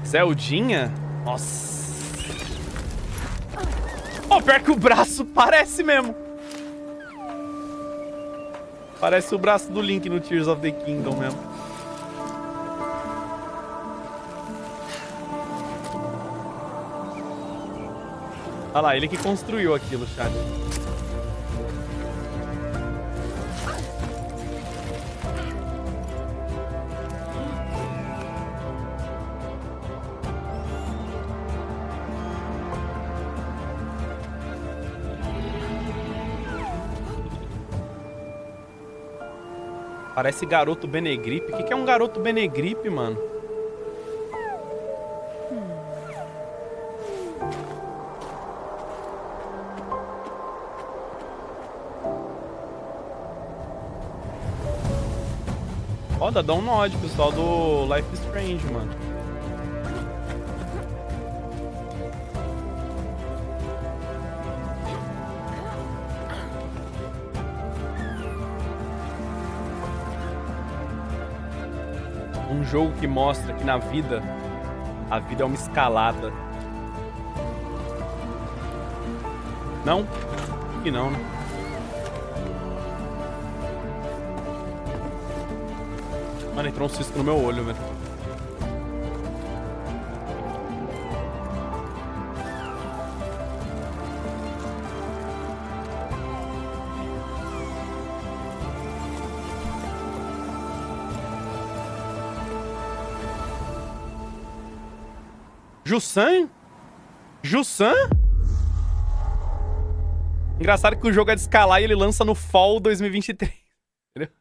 Zeldinha? Nossa. Oh, pior que o braço parece mesmo. Parece o braço do Link no Tears of the Kingdom mesmo. Olha lá, ele que construiu aquilo, chat. Parece garoto Benegripe. O que é um garoto Benegripe, mano? Foda, dá um nod, pessoal do Life is Strange, mano. Um jogo que mostra que na vida, a vida é uma escalada. Não? Acho que não, né? Mano, entrou um cisco no meu olho, velho. Jussan? Jussan? Engraçado que o jogo é de escalar e ele lança no Fall 2023. Entendeu?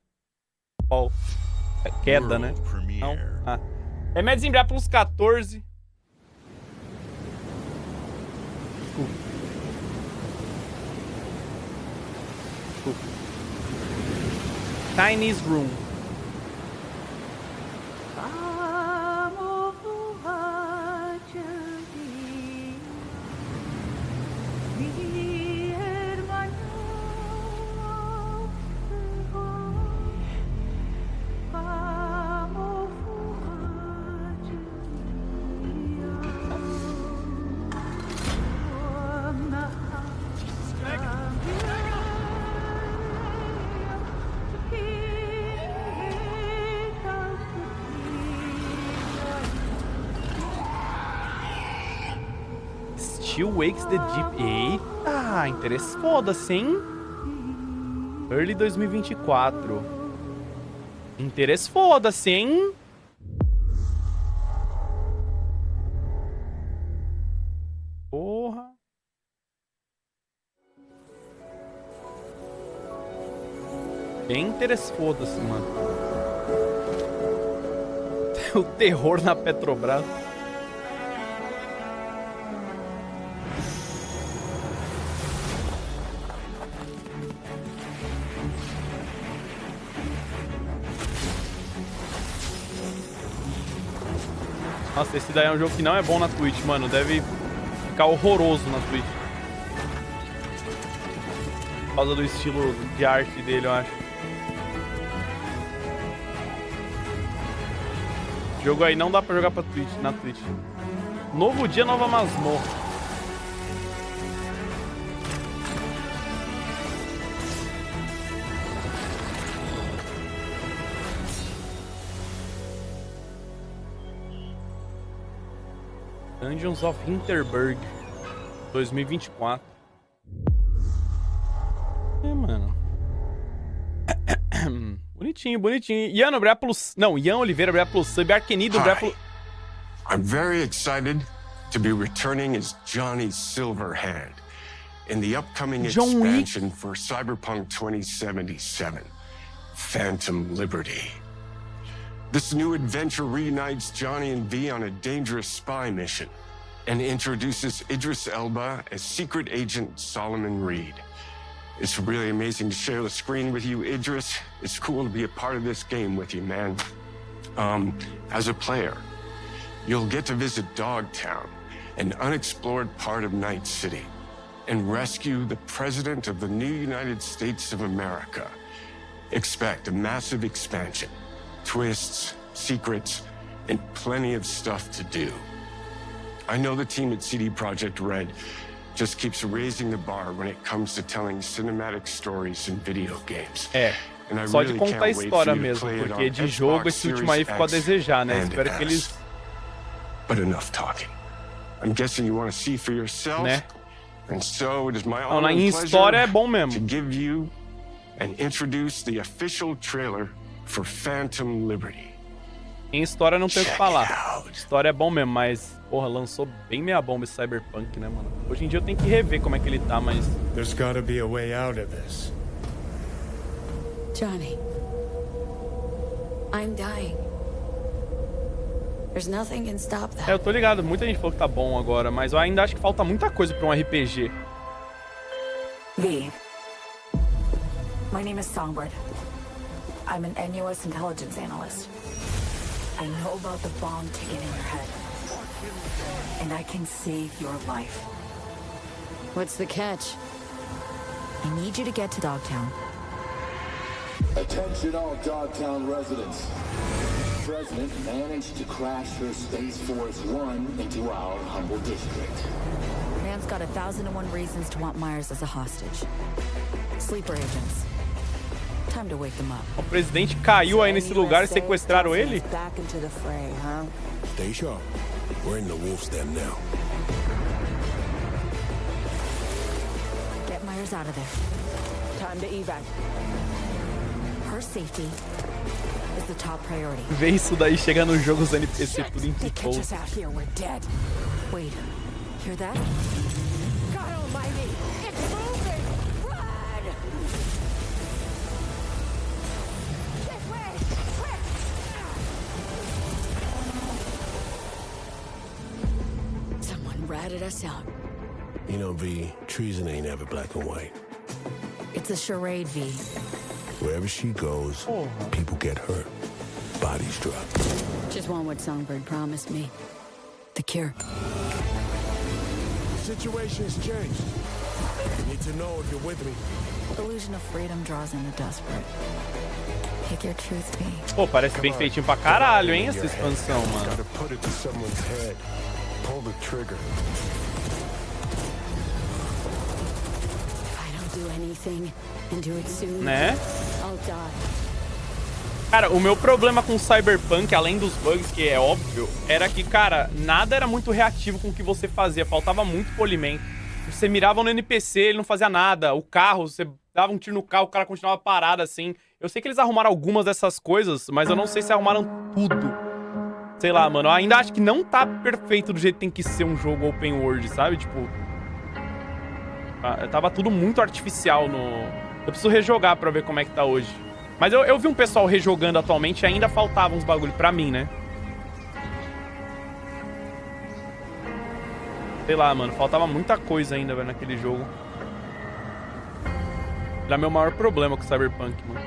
Fall. É queda, né? Não. Ah. Remédios em breve pelos 14. Desculpa. Chinese Room. Still Wakes the Deep. Eita, interesse foda-se, hein? Early 2024. Interesse foda-se, hein? Porra. Bem interesse foda-se, mano. O terror na Petrobras. Nossa, esse daí é um jogo que não é bom na Twitch, mano. Deve ficar horroroso na Twitch. Por causa do estilo de arte dele, eu acho. Esse jogo aí não dá pra jogar na Twitch. Novo dia, nova masmorra. Dungeons of Hinterberg 2024. É, mano. Bonitinho, bonitinho. Ian, obrigado pelo... Não, Ian Oliveira, obrigado pelo sub. Arkenido, obrigado pelo... I'm very excited to be returning as Johnny Silverhand in the upcoming expansion for Cyberpunk 2077, Phantom Liberty. This new adventure reunites Johnny and V on a dangerous spy mission and introduces Idris Elba as secret agent Solomon Reed. It's really amazing to share the screen with you, Idris. It's cool to be a part of this game with you, man. As a player, you'll get to visit Dogtown, an unexplored part of Night City, and rescue the President of the new United States of America. Expect a massive expansion. Twists, secrets, and plenty of stuff to do. I know the team at CD Projekt Red just keeps raising the bar when it comes to telling cinematic stories in video games. É, só de contar a história mesmo, porque de jogo esse último aí ficou a desejar, né? Espero que eles... But enough talking. I'm guessing you want to see for yourself. Né? And so it is my Não, honor em and história é pleasure bom mesmo. to give you and introduce the official trailer for Phantom Liberty. Em história não tem o que falar. História é bom mesmo, mas, porra, lançou bem meia bomba esse Cyberpunk, né, mano? Hoje em dia eu tenho que rever como é que ele tá, mas... There's gotta be a way out of this. Johnny, I'm dying. There's nothing can stop that. É, eu tô ligado, muita gente falou que tá bom agora, mas eu ainda acho que falta muita coisa pra um RPG. V. My name is Songbird. I'm an NUS intelligence analyst. I know about the bomb ticking in your head. And I can save your life. What's the catch? I need you to get to Dogtown. Attention all Dogtown residents. The President managed to crash her Space Force One into our humble district. Man's got 1,001 reasons to want Myers as a hostage. Sleeper agents. Time to wake them up. O presidente caiu aí nesse lugar e sequestraram ele? Back into the fray, huh? Stay sharp. We're in the wolf's den now. Get Myers out of there. Time to evac. Her safety is the top priority. Vê isso daí, chega no jogo, os NPC tudo em people. Catch us out here, we're dead. Wait, hear that? God almighty, it's moving! Run! This way! Quick! Someone ratted us out. You know, V, treason ain't ever black and white. It's a charade, V. Wherever she goes, people get hurt. Bodies drop. Just want what Songbird promised me. The cure. The situation's changed. I need to know if you're with me. Illusion of freedom draws in the desperate. Pick your truth, V. Pô, parece bem feitinho pra caralho, hein, essa expansão, mano. Gotta put it to someone's head. Pull the trigger. If I don't do anything and do it soon, Né? I'll die. Cara, o meu problema com Cyberpunk, além dos bugs, que é óbvio, era que, cara, nada era muito reativo com o que você fazia. Faltava muito polimento. Você mirava no NPC, ele não fazia nada. O carro, você dava um tiro no carro, o cara continuava parado, assim. Eu sei que eles arrumaram algumas dessas coisas, mas eu não sei se arrumaram tudo. Sei lá, mano. Eu ainda acho que não tá perfeito do jeito que tem que ser um jogo open world, sabe? Tipo... Tava tudo muito artificial no... Eu preciso rejogar pra ver como é que tá hoje. Mas eu vi um pessoal rejogando atualmente e ainda faltavam uns bagulho pra mim, né? Sei lá, mano. Faltava muita coisa ainda, velho, naquele jogo. Era meu maior problema com o Cyberpunk, mano.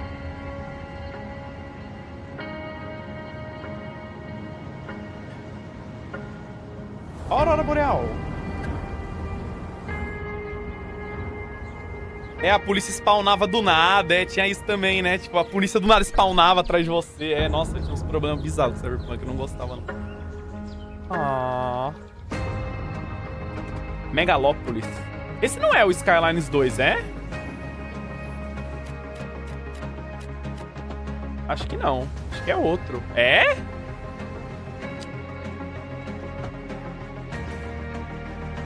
Aurora Boreal. É, a polícia spawnava do nada, tinha isso também, né? Tipo, a polícia do nada spawnava atrás de você. Nossa, tinha uns problemas bizarros com o Cyberpunk, eu não gostava, não. Ah. Megalópolis. Esse não é o Skylines 2, é? Acho que não. Acho que é outro. É?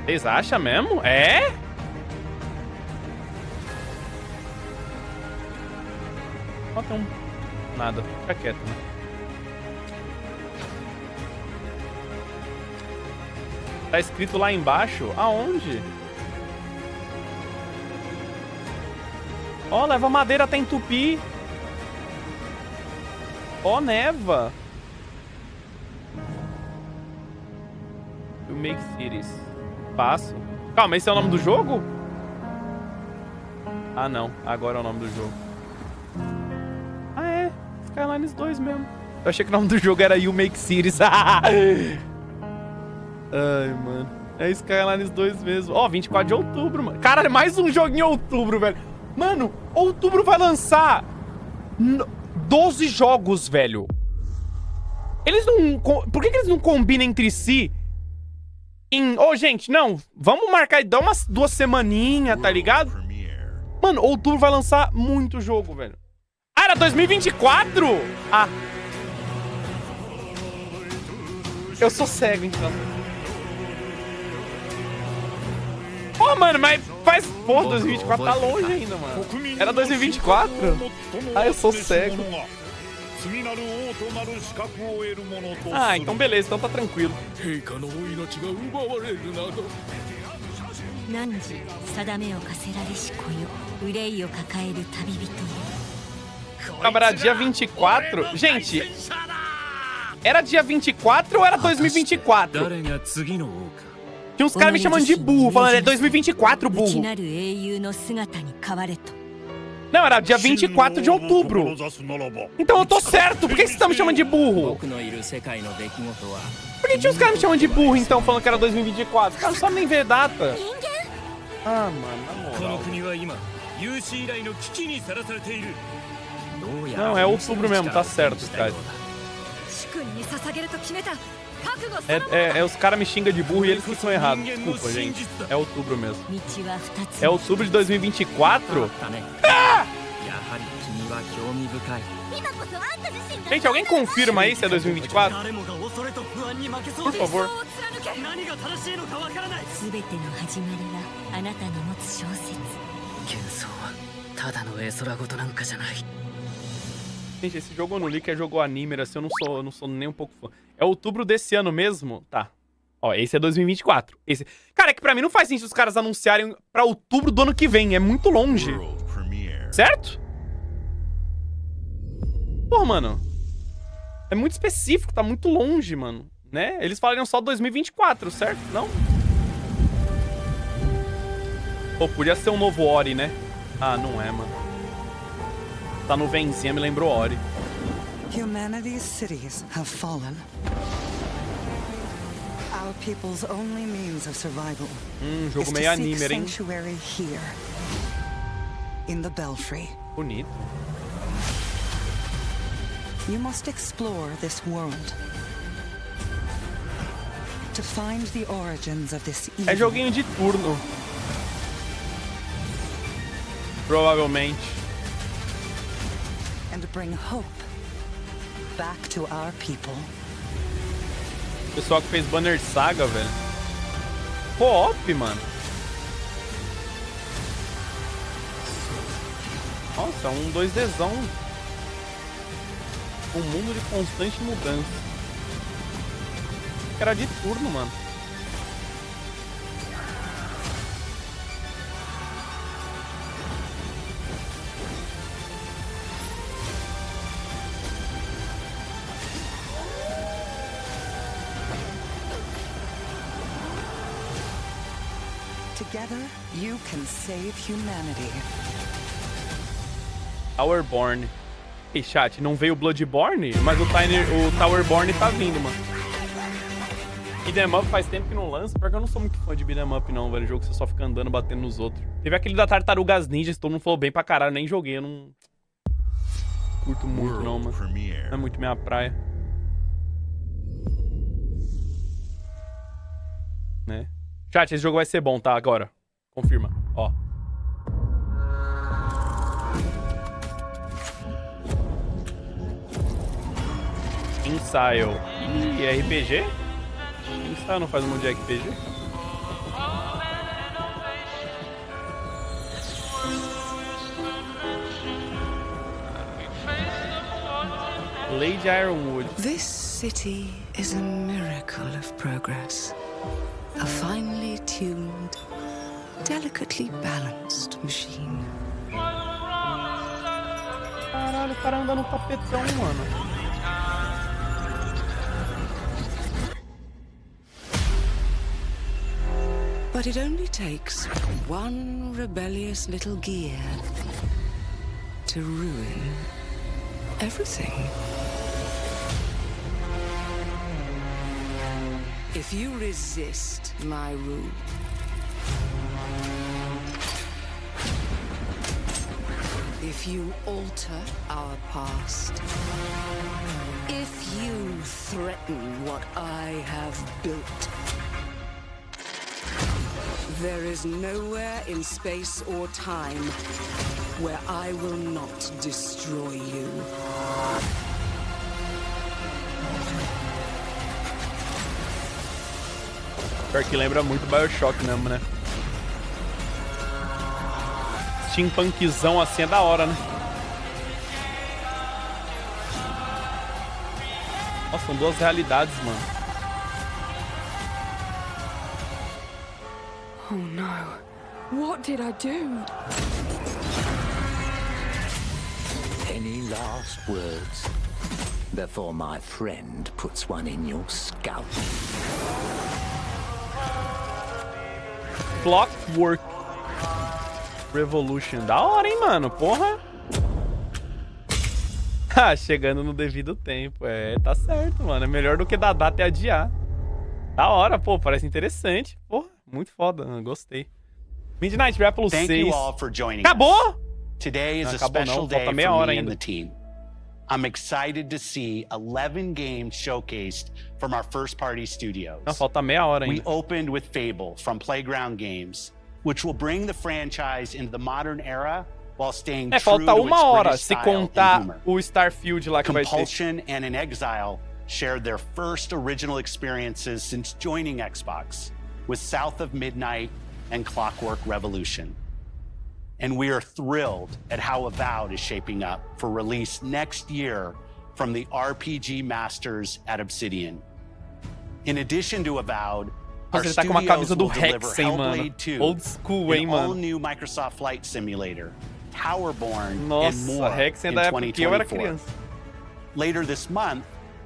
Vocês acham mesmo? É? Ó, tem um... Nada. Fica quieto, né? Tá escrito lá embaixo. Aonde? Ó, leva madeira até entupir. Ó, neva. You make cities. Passo. Calma, esse é o nome do jogo? Ah, não. Agora é o nome do jogo. Ah, é. Skylines 2 mesmo. Eu achei que o nome do jogo era You Make Cities. Ai, mano. É Skylines 2 mesmo. Ó, 24 de outubro, mano. Cara, mais um jogo em outubro, velho. Mano, outubro vai lançar 12 jogos, velho. Eles não... Por que eles não combinam entre si? Ô, gente, não. Vamos marcar e dar umas 2 semaninhas, tá ligado? Mano, outubro vai lançar muito jogo, velho. Ah, era 2024? Ah. Eu sou cego, então. Ó, mano, mas faz... Pô, 2024 tá longe ainda, mano. Era 2024? Ah, eu sou cego. Ah, então beleza, então tá tranquilo. Camarada, dia 24? Gente, era dia 24 ou era 2024? Tinha uns caras me chamando de burro, falando, é 2024, burro. Não, era dia 24 de outubro. Então eu tô certo, por que vocês estão me chamando de burro? Por que tinha uns caras me chamando de burro, então, falando que era 2024? Os caras não sabem nem ver data. Ah, mano, na moral. Não, é outubro mesmo, tá certo, cara. Os caras me xingam de burro e eles que são errados. Desculpa, gente. É outubro mesmo. É outubro de 2024? Ah! Gente, alguém confirma aí se é 2024? Por favor. Gente, esse jogo eu não li, que é jogo anime, assim, eu não sou nem um pouco fã. É outubro desse ano mesmo? Tá. Ó, esse é 2024. Esse... Cara, é que pra mim não faz sentido os caras anunciarem pra outubro do ano que vem. É muito longe. Certo? Pô, mano. É muito específico, tá muito longe, mano. Né? Eles falariam só 2024, certo? Não? Pô, podia ser um novo Ori, né? Ah, não é, mano. Tá no Venzinha, me lembrou Ori. Humanity's cities have fallen. Our people's only means of survival jogo meio anime, hein? Sanctuary here, in the Belfry. Bonito. You must explore this world to find the origins of this evil. É joguinho de turno. Provavelmente. And bring hope back to our people. O pessoal que fez Banner Saga, velho. Co-op, mano. Nossa, um 2Dzão. Um mundo de constante mudança. Era de turno, mano. Together, you can save humanity. Towerborn. Ei, chat, não veio o Bloodborne? Mas o Towerborn tá vindo, mano. Beat'em Up faz tempo que não lança, porque eu não sou muito fã de Beat'em Up não, velho. Jogo que você só fica andando, batendo nos outros. Teve aquele da Tartarugas Ninjas, todo mundo falou bem pra caralho, nem joguei, eu não curto muito não, mano. Não é muito minha praia. Né? Chat, esse jogo vai ser bom, tá? Agora. Confirma, ó. Ensaio. Ih, RPG? Ensaio não faz um monte de RPG? Lady Ironwood. This city is a miracle of progress. A finely tuned, delicately balanced machine. Caralho, o cara anda no tapetão, mano. But it only takes one rebellious little gear to ruin everything. If you resist my rule, if you alter our past, if you threaten what I have built, there is nowhere in space or time where I will not destroy you. Pior que lembra muito BioShock mesmo, né? steampunkzão assim é da hora, né? Nossa, são duas realidades, mano. Oh no. What did I do? Any last words before my friend puts one in your scalp? Clockwork Revolution. Da hora, hein, mano? Porra. Ah, chegando no devido tempo. É, tá certo, mano. É melhor do que dar data e adiar. Da hora, pô. Parece interessante. Porra, muito foda. Gostei. Midnight Apple 6. Thank you all for joining Acabou? us. Today is Não, a acabou special não. day Falta for meia hora me and ainda. the team. I'm excited to see 11 games showcased from our first-party studios. Não, falta meia hora ainda. We opened with Fable from Playground Games, which will bring the franchise into the modern era while staying true falta to uma its hora, British se style and contar humor. o Starfield lá que vai ter. Compulsion and In Exile shared their first original experiences since joining Xbox with South of Midnight and Clockwork Revolution. And we are thrilled at how Avowed is shaping up for release next year from the RPG masters at Obsidian. In addition to Avowed, our Nossa, ele tá com uma camisa studios do will deliver Rex, hein, mano. Hellblade 2, Old school, hein, an mano. all-new Microsoft Flight Simulator, Towerborn, and Nossa, more Rex é in da época que eu era 2024. criança. Later this month,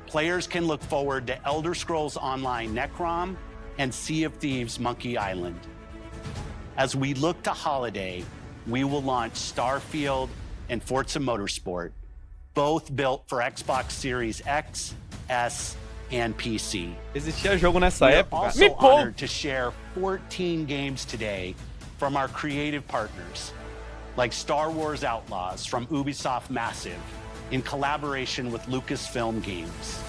players can look forward to Elder Scrolls Online Necrom and Sea of Thieves Monkey Island. As we look to holiday, we will launch Starfield and Forza Motorsport, both built for Xbox Series X, S, and PC. Existia jogo nessa We are época. also Me poupe! honored to share 14 games today from our creative partners, like Star Wars Outlaws from Ubisoft Massive, in collaboration with Lucasfilm Games.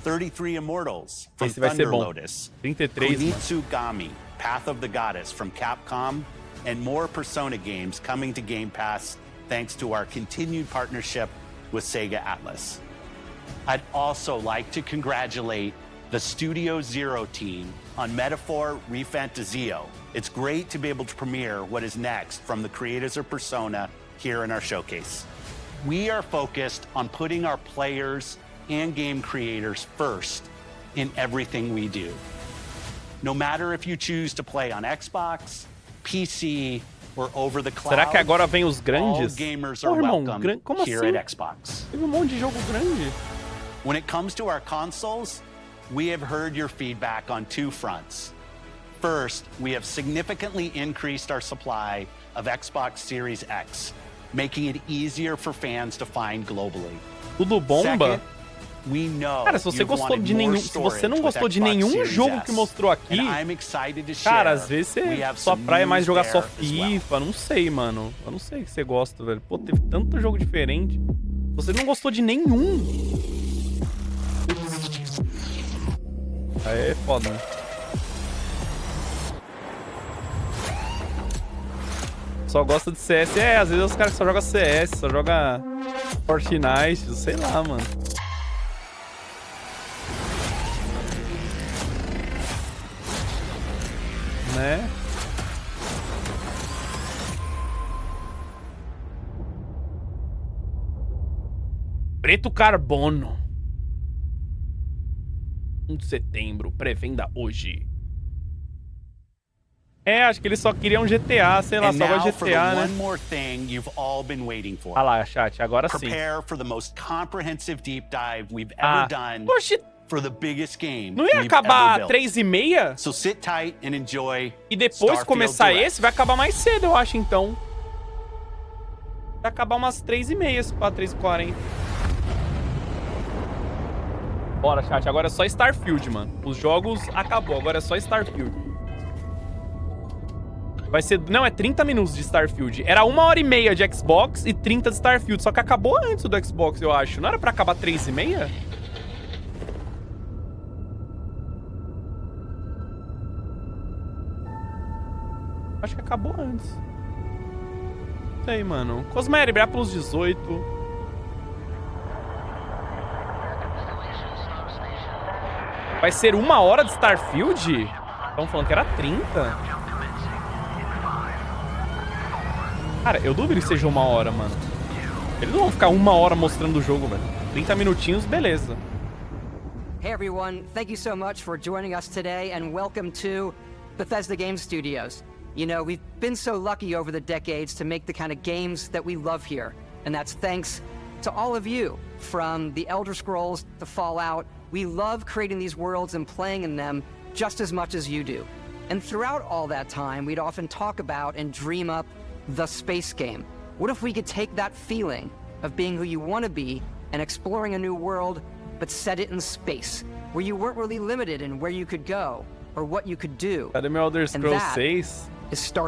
33 Immortals from Esse vai ser Thunder bom. Lotus. 33, mano. Kunitsugami, Path of the Goddess from Capcom, and more Persona games coming to Game Pass thanks to our continued partnership with Sega Atlas. I'd also like to congratulate the Studio Zero team on Metaphor Refantazio. It's great to be able to premiere what is next from the creators of Persona here in our showcase. We are focused on putting our players and game creators first in everything we do. No matter if you choose to play on Xbox, PC, or over the cloud, Será que agora vem os grandes? all gamers Pô, are irmão, welcome como here assim? at Xbox. Teve monte de jogo grande. When it comes to our consoles, we have heard your feedback on two fronts. First, we have significantly increased our supply of Xbox Series X, making it easier for fans to find globally. Tudo bomba. Second, we know Cara, se você you've gostou wanted de more nenhum, se você não storage gostou with de Xbox nenhum Series jogo S, que mostrou aqui, and I'm excited to share cara, às vezes we have sua some praia é mais news jogar só there as well. FIFA, não sei, mano. Eu não sei o que você gosta, velho. Pô, teve tanto jogo diferente. Você não gostou de nenhum. Aí é foda, né? Só gosta de CS. É, às vezes os caras só jogam CS, só jogam Fortnite, sei lá, mano. Né? Preto Carbono. 1 de setembro, pré-venda hoje. É, acho que eles só queriam GTA, sei lá, And só now vai for the GTA, né? one more thing you've all been waiting for. Ah lá, chat, agora sim. Prepare for the most comprehensive deep dive we've Ah. ever done Oxi, for the biggest game não ia we've acabar ever built. 3h30? So sit tight and enjoy E depois Starfield começar Direct. esse, vai acabar mais cedo, eu acho, então. Vai acabar umas 3h30, pra 3h40. Bora, chat, agora é só Starfield, mano. Os jogos acabou, agora é só Starfield. Vai ser... Não, é 30 minutos de Starfield. Era 1h30 de Xbox e 30 de Starfield. Só que acabou antes do Xbox, eu acho. Não era pra acabar 3h30? Acho que acabou antes. Não sei, mano. Cosmere, brilha pelos 18. Vai ser 1 hora de Starfield? Estão falando que era 30. Cara, eu duvido que seja 1 hora, mano. Eles não vão ficar 1 hora mostrando o jogo, velho. 30 minutinhos, beleza. Hey everyone, thank you so much for joining us today and welcome to Bethesda Game Studios. You know, we've been so lucky over the decades to make the kind of games that we love here. And that's thanks to all of you, from the Elder Scrolls to Fallout. We love creating these worlds and playing in them just as much as you do. And throughout all that time, we'd often talk about and dream up the space game. What if we could take that feeling of being who you want to be and exploring a new world, but set it in space, where you weren't really limited in where you could go or what you could do? Cadê meu Elder Scrolls 6?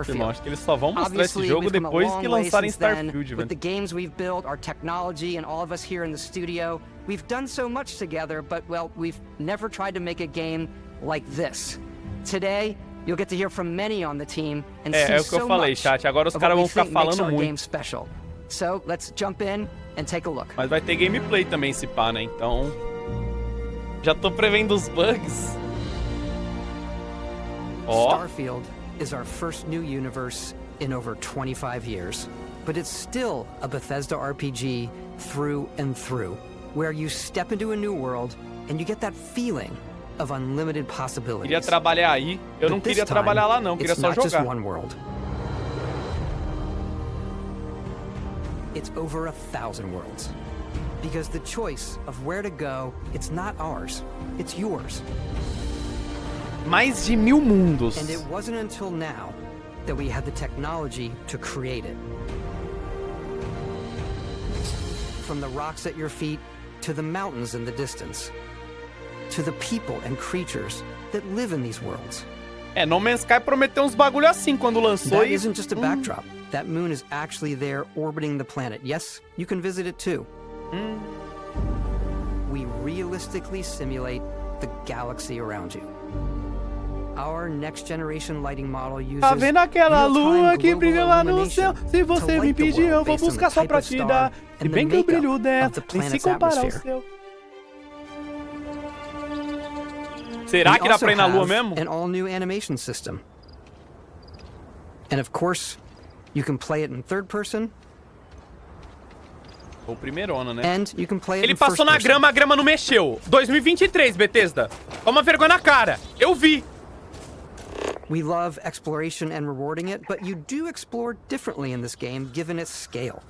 Irmão, acho que eles só vão mostrar esse jogo depois que lançarem Starfield, velho. With the games we've built, our technology, and all of us here in the studio, we've done so much together, but, well, we've never tried to make a game like this. Today, you'll get to hear from many on the team and see so much chat. Agora os caras vão ficar falando muito. Special. So, let's jump in and take a look. Mas vai ter gameplay também, se pá, né? Então, já tô prevendo os bugs. Ó. Starfield is our first new universe in over 25 years. But it's still a Bethesda RPG through and through, where you step into a new world and you get that feeling of unlimited possibilities. Queria trabalhar aí. Eu não queria trabalhar lá não, queria só jogar. It's not just one world. It's over 1,000 worlds. Because the choice of where to go, it's not ours. It's yours. Mais de 1000 mundos. And it wasn't until now that we had the technology to create it. From the rocks at your feet to the mountains in the distance, to the people and creatures that live in these worlds. No Man's Sky prometeu uns bagulho assim quando lançou. That isn't just a backdrop. That moon is actually there orbiting the planet. Yes, you can visit it too. We realistically simulate the galaxy around you. Our next generation lighting model uses tá vendo aquela lua que brilha lá no céu? Se você me pedir, eu vou buscar só pra te dar. Se bem que o brilho dela nem se compara ao seu. Será que dá pra ir na lua mesmo? An all-new animation system. And of course, you can play it in third person. O primeirona, né? And you can play it Ele in passou first na person. grama, a grama não mexeu. 2023, Bethesda. Toma vergonha na cara. Eu vi. We love exploration and rewarding it, but you do explore differently in this game, given its scale.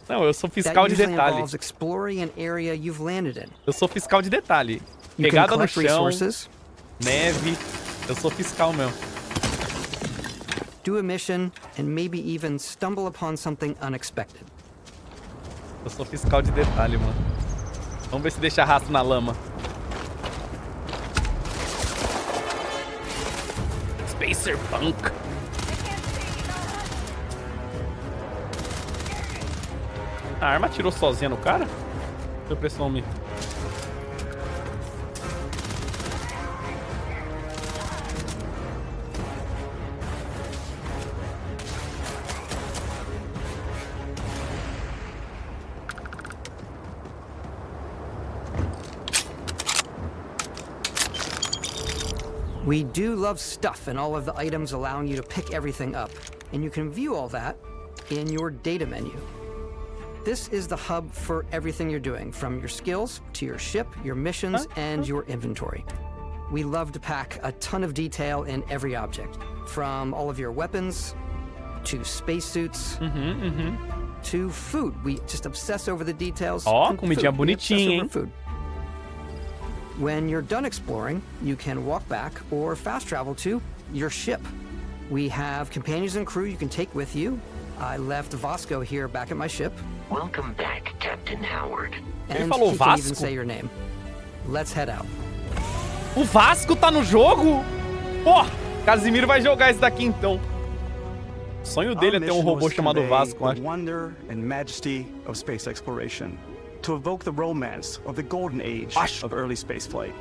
Não, eu sou fiscal de detalhe. Exploring an area you've landed in. Eu sou fiscal de detalhe. Pegada no chão, neve. Eu sou fiscal mesmo. Do a mission and maybe even stumble upon something unexpected. Eu sou fiscal de detalhe, mano. Vamos ver se deixa rastro na lama. Spacer Punk. A arma atirou sozinha no cara? Deixa eu pressionar me. We do love stuff and all of the items allowing you to pick everything up, and you can view all that in your data menu. This is the hub for everything you're doing, from your skills to your ship, your missions, and your inventory. We love to pack a ton of detail in every object, from all of your weapons to spacesuits to food. We just obsess over the details. Ó, comidinha bonitinha, hein? Food. When you're done exploring, you can walk back or fast travel to your ship. We have companions and crew you can take with you. I left Vasco here back at my ship. Welcome back, Captain Howard. And falou he can even say your name. Let's head out. O Vasco tá no jogo? Pô, Casimiro vai jogar esse daqui então. O sonho dele é ter um robô chamado Vasco, acho. The wonder and majesty of space exploration, to evoke the romance of the golden age of early spaceflight.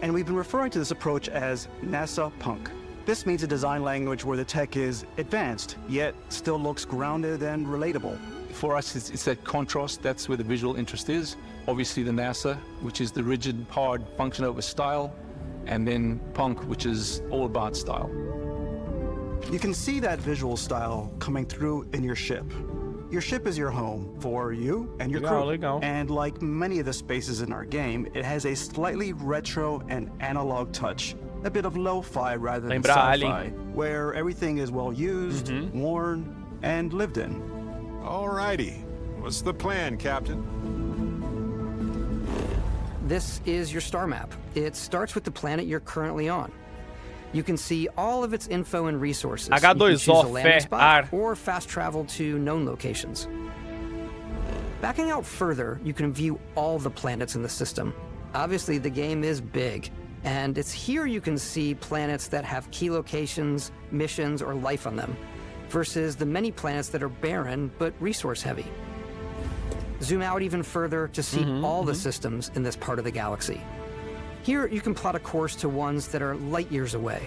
And we've been referring to this approach as NASA Punk. This means a design language where the tech is advanced, yet still looks grounded and relatable. For us, it's that contrast. That's where the visual interest is. Obviously the NASA, which is the rigid, hard function over style, and then Punk, which is all about style. You can see that visual style coming through in your ship. Your ship is your home for you and your crew. Legal. And like many of the spaces in our game, it has a slightly retro and analog touch. A bit of lo-fi rather than sci-fi, where everything is well used, worn, and lived in. Alrighty. What's the plan, Captain? This is your star map. It starts with the planet you're currently on. You can see all of its info and resources. You can choose a landing spot or fast travel to known locations. Backing out further, you can view all the planets in the system. Obviously, the game is big, and it's here you can see planets that have key locations, missions, or life on them, versus the many planets that are barren but resource-heavy. Zoom out even further to see all the systems in this part of the galaxy. Here, you can plot a course to ones that are light years away.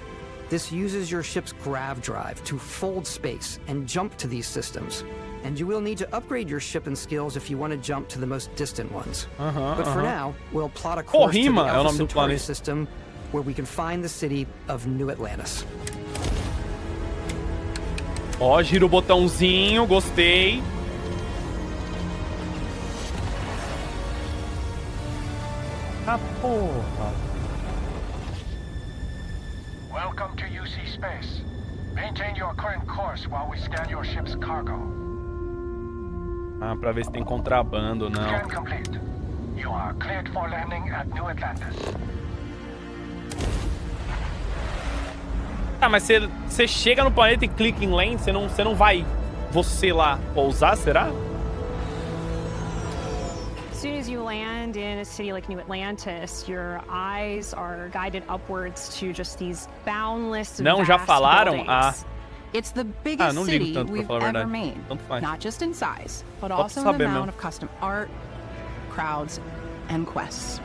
This uses your ship's grav drive to fold space and jump to these systems. And you will need to upgrade your ship and skills if you want to jump to the most distant ones. But for now, we'll plot a course to the Alpha Centauri system, where we can find the city of New Atlantis. Ó, gira o botãozinho, gostei. Ah, porra. Welcome to UC Space. Maintain your current course while we scan your ship's cargo. Ah, pra ver se tem contrabando, não. Scan complete. You are cleared for landing at New Atlantis. Ah, mas você chega no planeta e clica em land, você não vai lá pousar, será? As soon as you land in a city like New Atlantis, your eyes are guided upwards to just these boundless, Não, já falaram? Ah. It's the biggest não ligo city tanto, we've pra falar a ever verdade. made, Tanto faz. not just in size, but Só pra also in the saber amount mesmo. of custom art, crowds, and quests.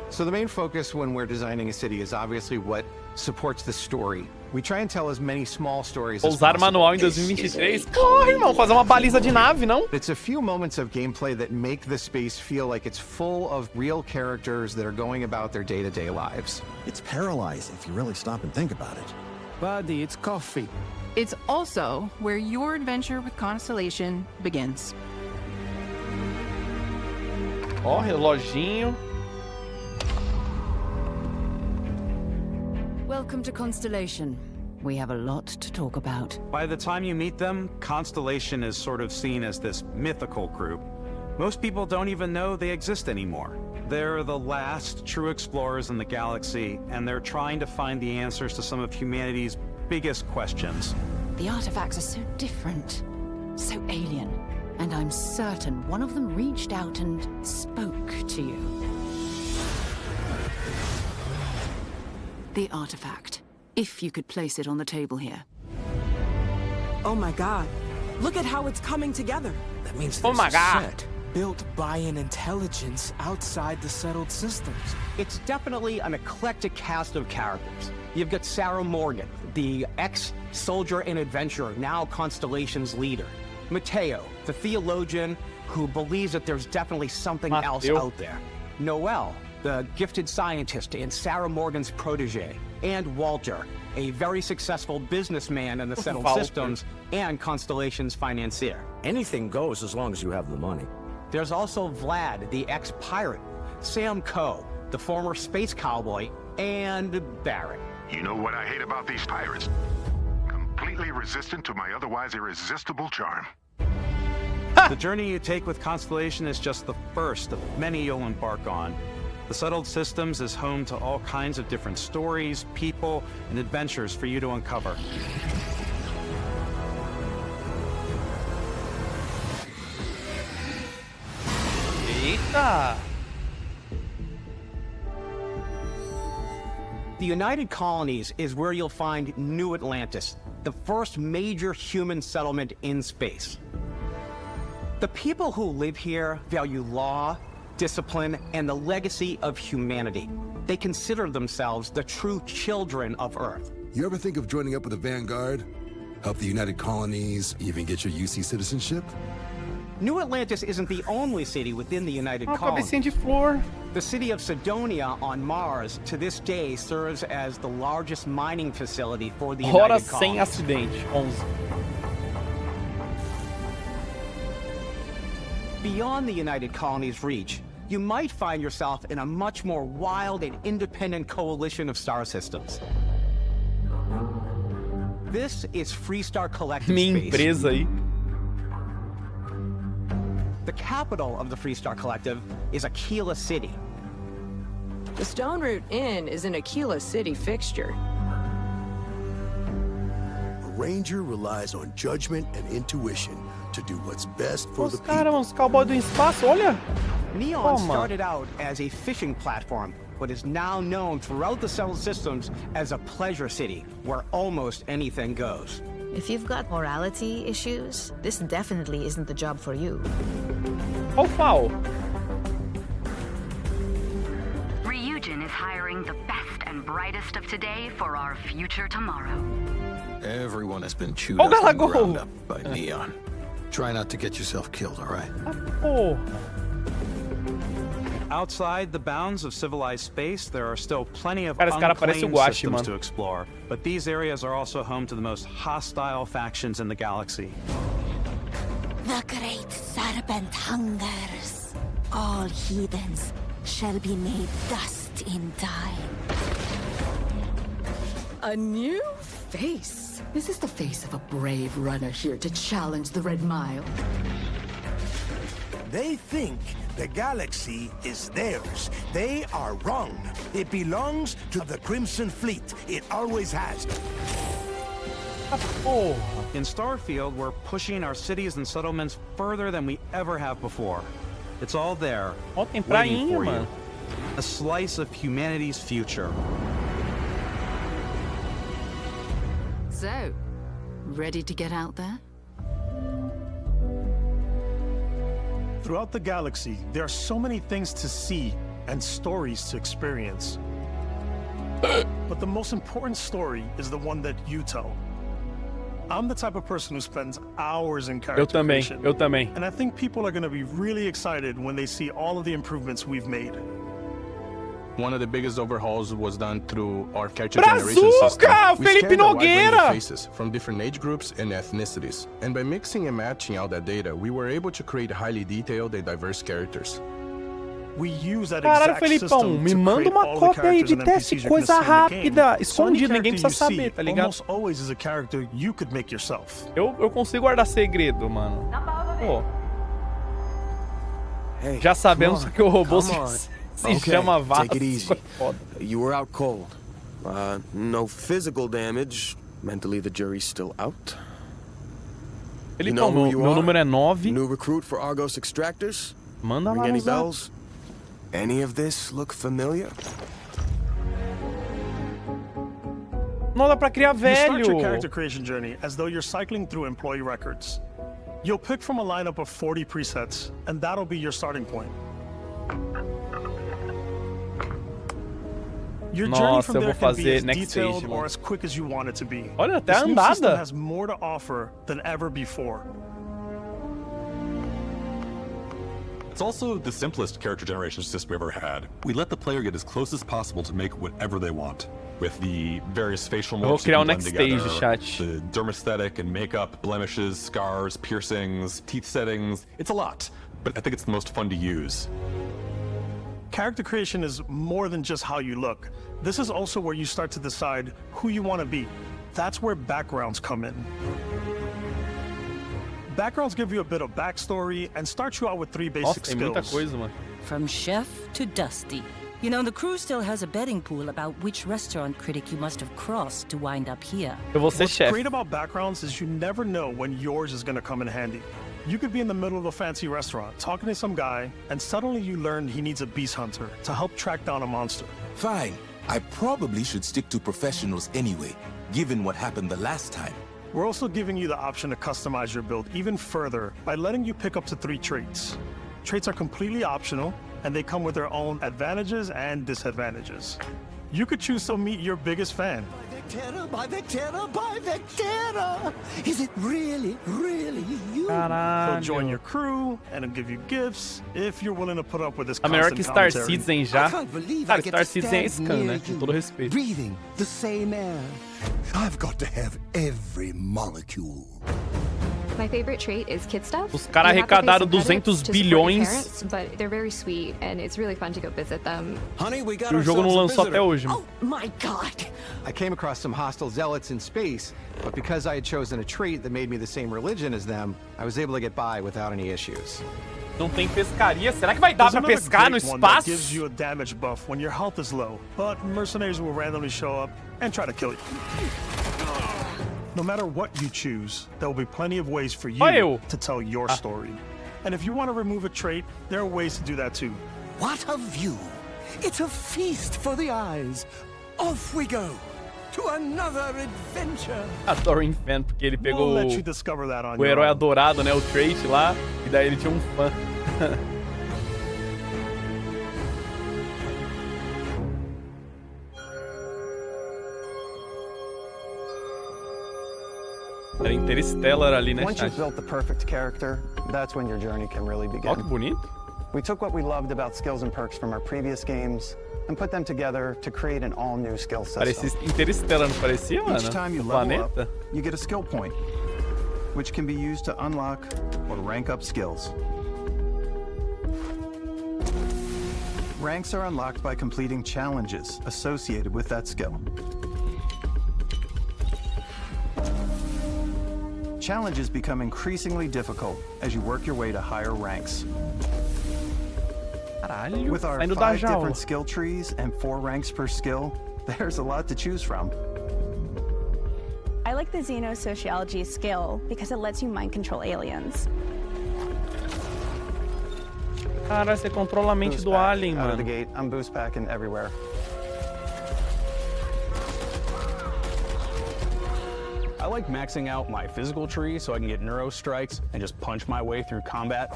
So the main focus when we're designing a city is obviously what supports the story. We try and tell as many small stories as Usar possible. manual em 2023? Corre, irmão, fazer uma baliza de nave, não? It's a few moments of gameplay that make the space feel like it's full of real characters that are going about their day-to-day lives. It's paralyzing if you really stop and think about it. Buddy, it's coffee. It's also where your adventure with Constellation begins. Ó, reloginho. Welcome to Constellation. We have a lot to talk about. By the time you meet them, Constellation is sort of seen as this mythical group. Most people don't even know they exist anymore. They're the last true explorers in the galaxy, and they're trying to find the answers to some of humanity's biggest questions. The artifacts are so different, so alien, and I'm certain one of them reached out and spoke to you. The artifact, if you could place it on the table here. Oh my god, look at how it's coming together. That means Oh there's my a God. set built by an intelligence outside the settled systems. It's definitely an eclectic cast of characters. You've got Sarah Morgan, the ex-soldier and adventurer, now Constellation's leader. Mateo, the theologian who believes that there's definitely something else out there. Noel, the gifted scientist and Sarah Morgan's protege. And Walter, a very successful businessman in the settled Walter. systems and Constellation's financier. Anything goes as long as you have the money. There's also Vlad, the ex-pirate, Sam Coe, the former space cowboy, and Barrett. You know what I hate about these pirates? Completely resistant to my otherwise irresistible charm. The journey you take with Constellation is just the first of many you'll embark on. The Settled Systems is home to all kinds of different stories, people, and adventures for you to uncover. Eita! The United Colonies is where you'll find New Atlantis, the first major human settlement in space. The people who live here value law, discipline, and the legacy of humanity. They consider themselves the true children of Earth. You ever think of joining up with the Vanguard? Help the United Colonies, even get your UC citizenship? New Atlantis isn't the only city within the United Colonies. Cabecinha de flor. The city of Sidonia on Mars, to this day, serves as the largest mining facility for the Hora United sem Colonies. acidente. 11. Beyond the United Colonies' reach, you might find yourself in a much more wild and independent coalition of star systems. This is Freestar Collective Minha Space. empresa aí. The capital of the Freestar Collective is Aquila City. The Stone Root Inn is an Aquila City fixture. A ranger relies on judgment and intuition to do what's best for the Os caras, os cowboys do espaço, olha. Neon started out as a fishing platform, but is now known throughout the Settled Systems as a pleasure city, where almost anything goes. If you've got morality issues, this definitely isn't the job for you. Oh, foul. Ryujin is hiring the best and brightest of today for our future tomorrow. Everyone has been chewed Oh, up and Galago. ground up by Neon. Try not to get yourself killed, all right? Oh. Outside the bounds of civilized space, there are still plenty of Cara, esse cara parece o unclaimed Guache, systems mano. to explore. But these areas are also home to the most hostile factions in the galaxy. The great serpent hungers. All heathens shall be made dust in time. A new face. This is the face of a brave runner here to challenge the Red Mile. They think the galaxy is theirs. They are wrong. It belongs to the Crimson Fleet. It always has. In Starfield, we're pushing our cities and settlements further than we ever have before. It's all there, tem waiting prainha, for mano. you. A slice of humanity's future. So, ready to get out there? Throughout the galaxy, there are so many things to see and stories to experience. But the most important story is the one that you tell. I'm the type of person who spends hours in character creation. Eu também. And I think people are going to be really excited when they see all of the improvements we've made. One of the biggest overhauls was done through our character generation system. Brazuca! We Felipe scanned a wide range of Nogueira! faces from different age groups and ethnicities. And by mixing and matching all that data, we were able to create highly detailed and diverse characters. We use that Caralho, exact Felipão, system me to manda create uma all the cópia aí characters de and teste, NPCs you're coisa gonna see in the rápida, game. So any escondida, ninguém character precisa you saber, see tá ligado? almost always is a character you could make yourself. Eu consigo guardar segredo, mano. Pô. Hey, Já sabemos que o robô come on. se chama Vasco. Take it easy. You were out cold. No physical damage. Mentally, the jury's still out. You know who you meu are? número é 9. New recruit for Argos Extractors? Manda lá Ring any no zap. bells? Any of this look familiar? Não dá pra criar You start your velho. character creation journey as though you're cycling through employee records. You'll pick from a lineup of 40 presets, and that'll be your starting point. Your journey Nossa, from eu there vou can be fazer as next detailed stage, or mano. as quick as you want it to be. Olha, até This a new system andada. has more to offer than ever before. It's also the simplest character generation system we've ever had. We let the player get as close as possible to make whatever they want. With the various facial Eu vou morphs criar you o can next blend stage, together, chat. the dermesthetic and makeup, blemishes, scars, piercings, teeth settings. It's a lot, but I think it's the most fun to use. Character creation is more than just how you look. This is also where you start to decide who you want to be. That's where backgrounds come in. Backgrounds give you a bit of backstory and start you out with 3 basic Nossa, tem muita skills. coisa, mano. From chef to dusty. You know, the crew still has a betting pool about which restaurant critic you must have crossed to wind up here. Eu vou ser What's chefe. great about backgrounds is you never know when yours is going to come in handy. You could be in the middle of a fancy restaurant talking to some guy, and suddenly you learn he needs a beast hunter to help track down a monster. Fine. I probably should stick to professionals anyway, given what happened the last time. We're also giving you the option to customize your build even further by letting you pick up to 3 traits. Traits are completely optional, and they come with their own advantages and disadvantages. You could choose to meet your biggest fan, Vectera, by Vectera, by Vectera! Is it really, really you? He'll join your crew and he'll give you gifts if you're willing to put up with this A melhor que constant Star commentary. Citizen já. Cara, get Star to Citizen é stand scan, near né? Com you, todo respeito. breathing the same air. I've got to have every molecule. My favorite trait is kid stuff. Os caras arrecadaram 200 bilhões. Parents, but they're very sweet and it's really fun to go visit them. Honey, we got E o jogo não lançou até hoje. Oh my god! I came across some hostile zealots in space, but because I had chosen a trait that made me the same religion as them, I was able to get by without any issues. Não tem pescaria. Será que vai dar pra There's pescar no another great one that espaço? gives you a damage buff when your health is low, but mercenaries will randomly show up and try to kill you. No matter what you choose, there will be plenty of ways for you to tell your story. And if you want to remove a trait, there are ways to do that too. What a view! It's a feast for the eyes. Off we go to another adventure. Adoro o Inferno, porque ele pegou We'll let you discover that on o your herói own. adorado, né? O trait lá. E daí ele tinha um fã. Era Interstellar ali, né, Once chat? you've built the perfect character, that's when your journey can really begin. Ó, que bonito. We took what we loved about skills and perks from our previous games and put them together to create an all-new skill system. Parecia Interstellar, não parecia, mano? Each time you O level planeta. up, you get a skill point, which can be used to unlock or rank up skills. Ranks are unlocked by completing challenges associated with that skill. Challenges become increasingly difficult as you work your way to higher ranks. Caralho, With our saindo da 5 jaula. different skill trees and 4 ranks per skill, there's a lot to choose from. I like the xenosociology skill because it lets you mind control aliens. Cara, você controla a mente do alien, Out of the mano. gate, I'm boost packing everywhere. I like maxing out my physical tree so I can get neuro strikes and just punch my way through combat.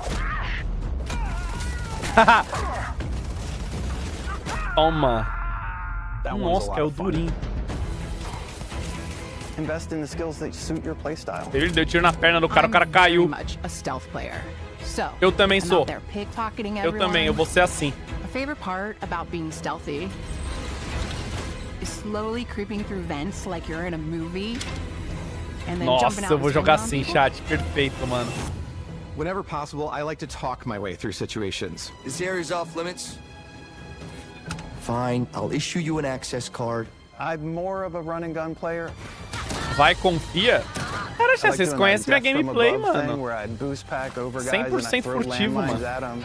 Toma. That one's a Nossa, lot que é o of fun. durinho. Invest in the skills that suit your playstyle. Ele deu tiro na perna do cara, o cara caiu. Much a stealth player. So, Eu também I'm sou. out there pickpocketing Eu também, eu vou ser assim. My favorite part about being stealthy is slowly creeping through vents like you're in a movie. And then jumping out Nossa, eu vou and jogar standing assim, on people. chat. Perfeito, mano. Whenever possible, I like to talk my way through situations. This area's off limits. Fine, I'll issue you an access card. I'm more of a run and gun player. Vai, confia. Cara, I like vocês doing conhecem minha that death from gameplay, above thing mano. Where I'd boost pack over guys and I 100% throw furtivo, landmines mano. at 'em.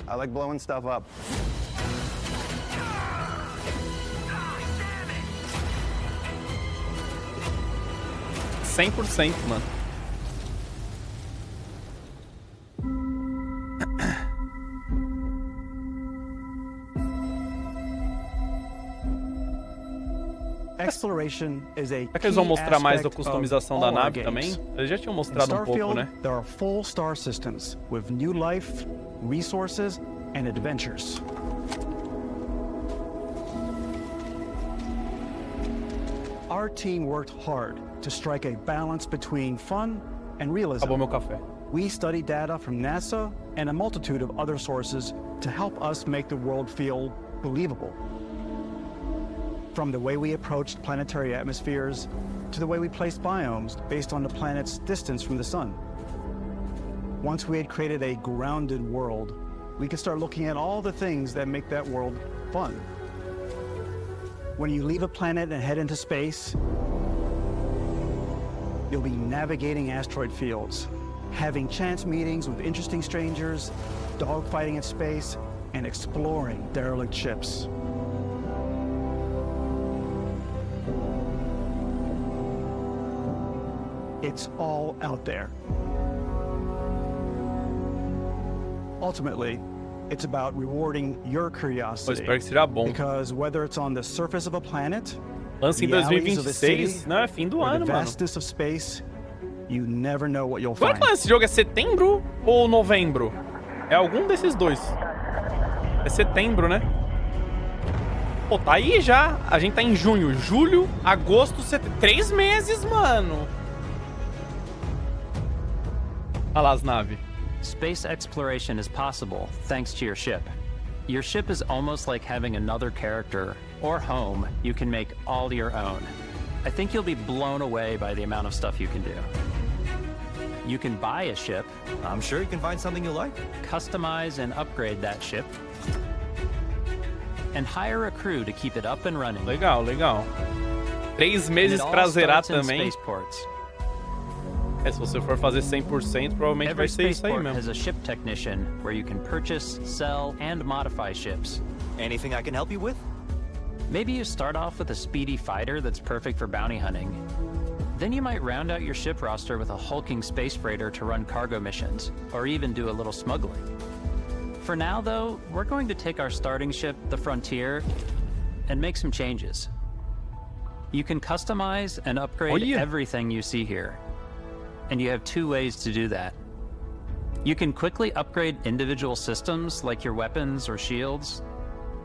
I like blowing stuff up. Cem por cento, mano. Exploration is a Será que eles vão key mostrar mais da aspect customização of da all our nave também? games. Eles já tinham In mostrado um pouco, Starfield, né? there are full star systems with new life, resources, and adventures. Our team worked hard to strike a balance between fun and realism. Acabou meu café. We studied data from NASA and a multitude of other sources to help us make the world feel believable. From the way we approached planetary atmospheres to the way we placed biomes based on the planet's distance from the sun. Once we had created a grounded world, we could start looking at all the things that make that world fun. When you leave a planet and head into space, you'll be navigating asteroid fields, having chance meetings with interesting strangers, dogfighting in space, and exploring derelict ships. It's all out there. Ultimately, it's about rewarding your curiosity. espero que seja bom. Because whether it's on the surface of a planet, Lança em the alleys of a 2026? city, Não, é fim do or ano, the mano. vastness of space, you never know what you'll Quando find. que lança esse jogo? É setembro ou novembro? É algum desses dois. É setembro, né? Pô, tá aí já. A gente tá em junho, julho, agosto, setembro. 3 meses, mano. Olha lá as naves. Space exploration is possible thanks to your ship. Your ship is almost like having another character or home you can make all your own. I think you'll be blown away by the amount of stuff you can do. You can buy a ship. I'm sure you can find something you like. Customize and upgrade that ship. And hire a crew to keep it up and running. Legal, legal. 3 meses pra zerar também. É, se você for fazer 100%, provavelmente vai ser isso aí mesmo. Has a ship technician where you can purchase, sell, and modify ships. Anything I can help you with? Maybe you start off with a speedy fighter that's perfect for bounty hunting. Then you might round out your ship roster with a hulking space freighter to run cargo missions, or even do a little smuggling. For now, though, we're going to take our starting ship, the Frontier, and make some changes. You can customize and upgrade everything you see here. And you have 2 ways to do that. You can quickly upgrade individual systems like your weapons or shields,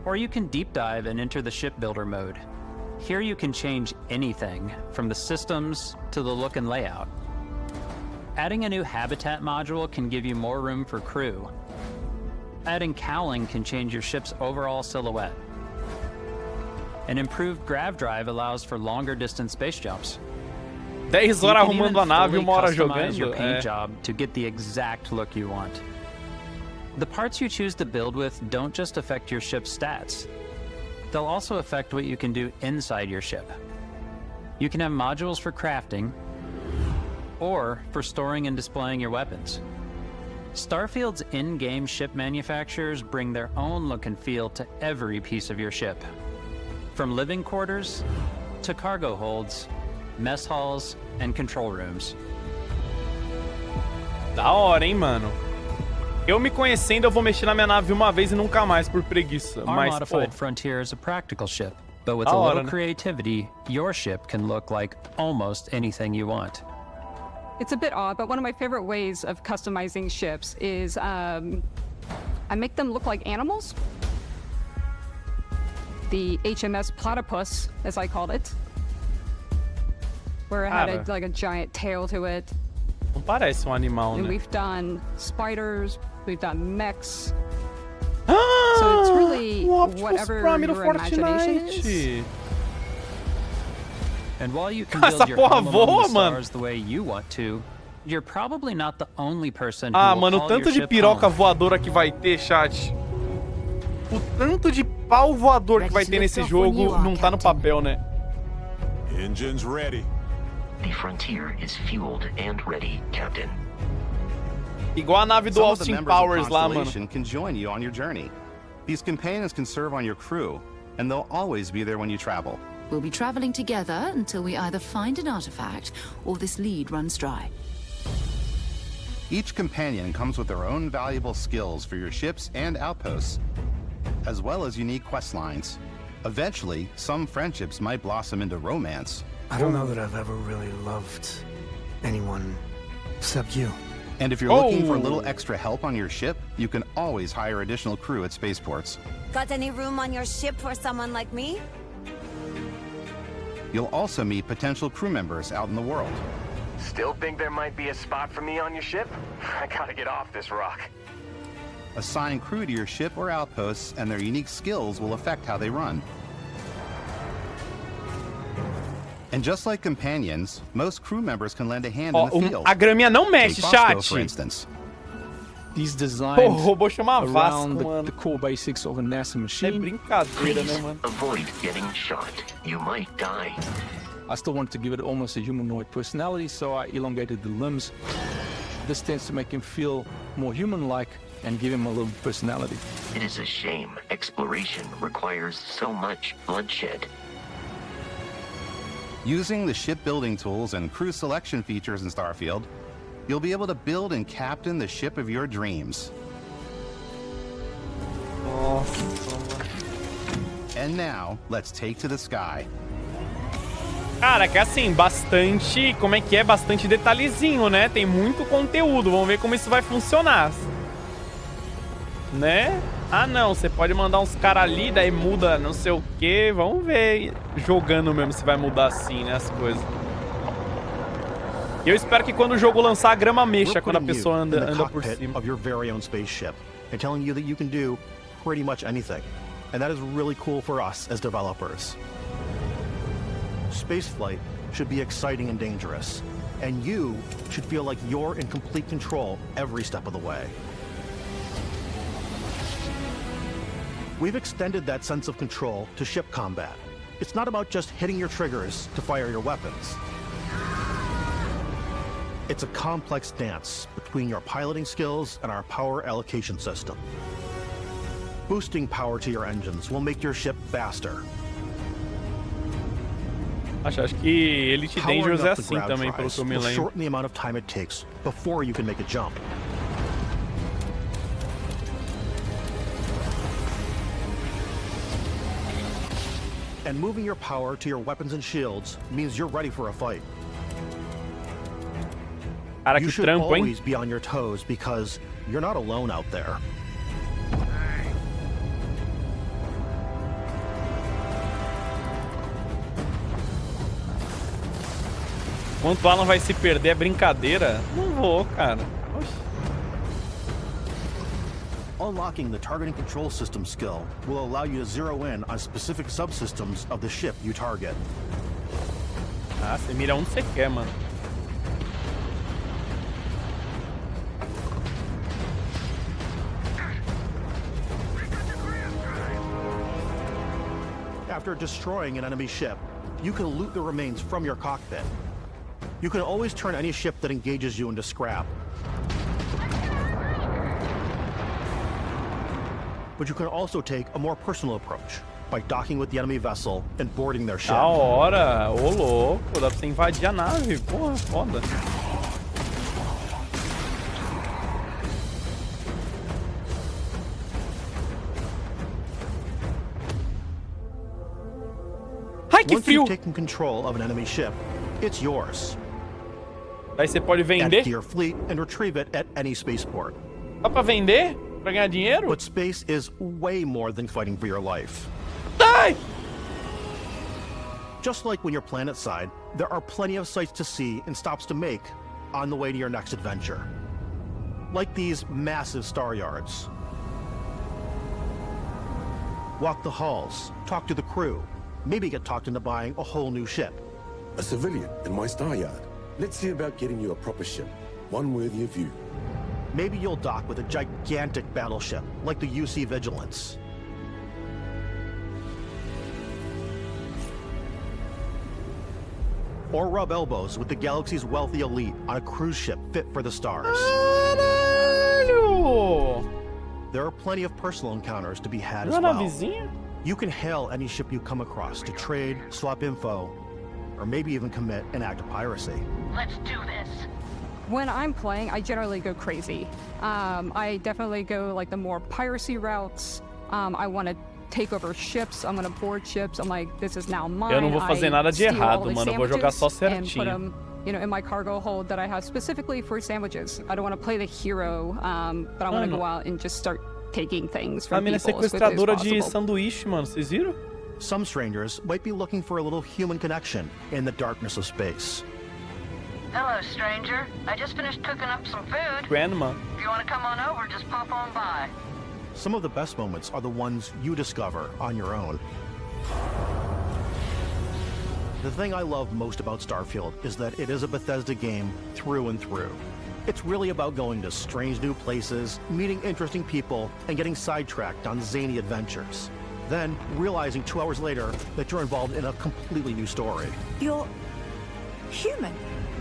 or you can deep dive and enter the shipbuilder mode. Here you can change anything from the systems to the look and layout. Adding a new habitat module can give you more room for crew. Adding cowling can change your ship's overall silhouette. An improved grav drive allows for longer distance space jumps. 10 horas arrumando a nave e 1 hora jogando. Your paint é. job to get the exact look you want. The parts you choose to build with don't just affect your ship's stats. They'll also affect what you can do inside your ship. You can have modules for crafting or for storing and displaying your weapons. Starfield's in-game ship manufacturers bring their own look and feel to every piece of your ship. From living quarters to cargo holds, mess halls, and control rooms. Da hora, hein, mano? Eu me conhecendo, eu vou mexer na minha nave uma vez e nunca mais por preguiça. Our Mas, modified pô, Frontier is a practical ship, but with Da a hora, little né? creativity, your ship can look like almost anything you want. It's a bit odd, but one of my favorite ways of customizing ships is I make them look like animals. The HMS Platypus, as I called it, where it had like a giant tail to it. não parece animal, And né? we've done spiders, we've done mechs. So it's really whatever your imagination is. And while you can Essa build your porra home among voa, the mano. stars the way you want to, you're probably not the only person who Ah, will mano, o call tanto your de ship piroca home. voadora que vai ter, chat. O tanto de pau voador que vai ter nesse jogo não tá no papel, né? Engines ready. The Frontier is fueled and ready, Captain. Igual a nave do Some of the Austin members of Powers lá, mano. Constellation can join you on your journey. These companions can serve on your crew, and they'll always be there when you travel. We'll be traveling together until we either find an artifact or this lead runs dry. Each companion comes with their own valuable skills for your ships and outposts, as well as unique quest lines. Eventually, some friendships might blossom into romance. I don't know that I've ever really loved anyone except you. And if you're looking for a little extra help on your ship, you can always hire additional crew at spaceports. Got any room on your ship for someone like me? You'll also meet potential crew members out in the world. Still think there might be a spot for me on your ship? I gotta get off this rock. Assign crew to your ship or outposts, and their unique skills will affect how they run. And just like companions, most crew members can lend a hand in the field. A graminha não mexe, Take Bosco, chat. for instance. These designs Pô, o robô chama around Vasco, mano. the core basics of a NASA É machine. brincadeira, né, mano? Avoid getting shot. You might die. I still wanted to give it almost a humanoid personality, so I elongated the limbs. This tends to make him feel more human-like and give him a little personality. It is a shame exploration requires so much bloodshed. Using the shipbuilding tools and crew selection features in Starfield, you'll be able to build and captain the ship of your dreams. And now, let's take to the sky. Cara, que assim, bastante... Como é que é? Bastante detalhezinho, né? Tem muito conteúdo. Vamos ver como isso vai funcionar. Né? Ah, não, você pode mandar uns caras ali, daí muda não sei o que. Vamos ver jogando mesmo se vai mudar assim, né, as coisas. E eu espero que quando o jogo lançar a grama mexa quando a pessoa anda por cima. Of your very own spaceship and telling you that you can do pretty much anything. And that is really cool for us as developers. Spaceflight should be exciting and dangerous, and you should feel like you're in complete control every step of the way. We've extended that sense of control to ship combat. It's not about just hitting your triggers to fire your weapons. It's a complex dance between your piloting skills and our power allocation system. Boosting power to your engines will make your ship faster. Acho que Elite Dangerous é assim também, pelo que eu me lembro. Shorten the amount of time it takes before you can make a jump. And moving your power to your weapons and shields means you're ready for a fight. Cara, que you should trampo, always hein? be on your toes because you're not alone out there. Quanto o Alan vai se perder é brincadeira? Não vou, cara. Oxi. Unlocking the targeting control system skill will allow you to zero in on specific subsystems of the ship you target. Ah, você mira onde você quer, mano. After destroying an enemy ship, you can loot the remains from your cockpit. You can always turn any ship that engages you into scrap. But you can also take a more personal approach by docking with the enemy vessel and boarding their ship. Da hora! Ô, louco! Dá pra você invadir a nave. Porra, foda. Ai, que Once frio! you've taken control of an enemy ship, it's yours. Daí você pode vender? Empty your fleet and retrieve it at any spaceport. Dá pra vender? Pra ganhar dinheiro? But space is way more than fighting for your life. Ai! Just like when you're planetside, there are plenty of sights to see and stops to make on the way to your next adventure. Like these massive star yards. Walk the halls, talk to the crew, maybe get talked into buying a whole new ship. A civilian in my star yard. Let's see about getting you a proper ship, one worthy of you. Maybe you'll dock with a gigantic battleship, like the UC Vigilance. Or rub elbows with the galaxy's wealthy elite on a cruise ship fit for the stars. Caralho! There are plenty of personal encounters to be had as well. You can hail any ship you come across to trade, swap info, or maybe even commit an act of piracy. Let's do this. When I'm playing, I generally go crazy. I definitely go like the more piracy routes. I want to take over ships. I'm going to board ships. I'm like, this is now mine. Eu não vou fazer nada de errado, mano. Eu vou jogar só certinho. And put them, in my cargo hold that I have specifically for sandwiches. I don't want to play the hero, but I want to go out and just start taking things from people. A mina é sequestradora de sanduíche, mano. Vocês viram? Some strangers might be looking for a little human connection in the darkness of space. Hello, stranger. I just finished cooking up some food. Grandma. If you want to come on over, just pop on by. Some of the best moments are the ones you discover on your own. The thing I love most about Starfield is that it is a Bethesda game through and through. It's really about going to strange new places, meeting interesting people, and getting sidetracked on zany adventures. Then, realizing 2 hours later that you're involved in a completely new story. You're human.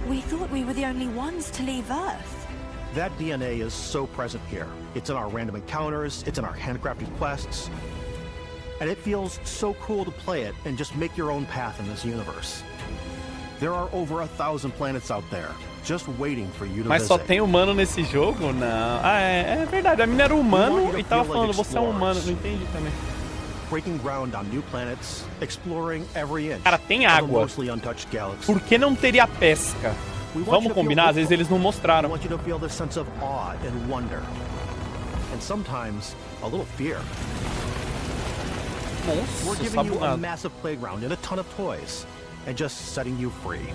We thought we were the only ones to leave Earth. That DNA is so present here. It's in our random encounters, it's in our handcrafted quests. And it feels so cool to play it and just make your own path in this universe. There are over 1,000 planets out there, just waiting for you to Mas visit. só tem humano nesse jogo? Não. Ah, é verdade. A mina era humano e tava falando, você é um humano. Não entendi também. Breaking ground on new planets, exploring every inch. Cara, tem água. Mostly untouched galaxy. Por que não teria pesca? Vamos combinar? Às vezes eles não mostraram. We want you to feel this sense of awe and wonder. and sometimes a little fear. Nossa, We're giving you a sabonado. massive playground and a ton of toys, and just setting you free.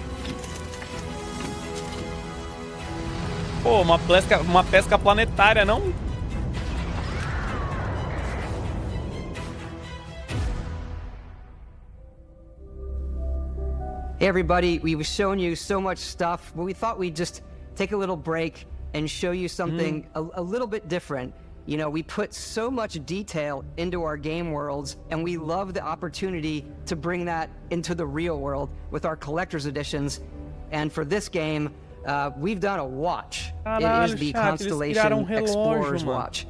Pô, uma pesca planetária, não? Hey everybody, we've shown you so much stuff, but we thought we'd just take a little break and show you something a little bit different. You know, we put so much detail into our game worlds, and we love the opportunity to bring that into the real world with our collector's editions. And for this game, we've done a watch. It is the Constellation Explorer's Watch.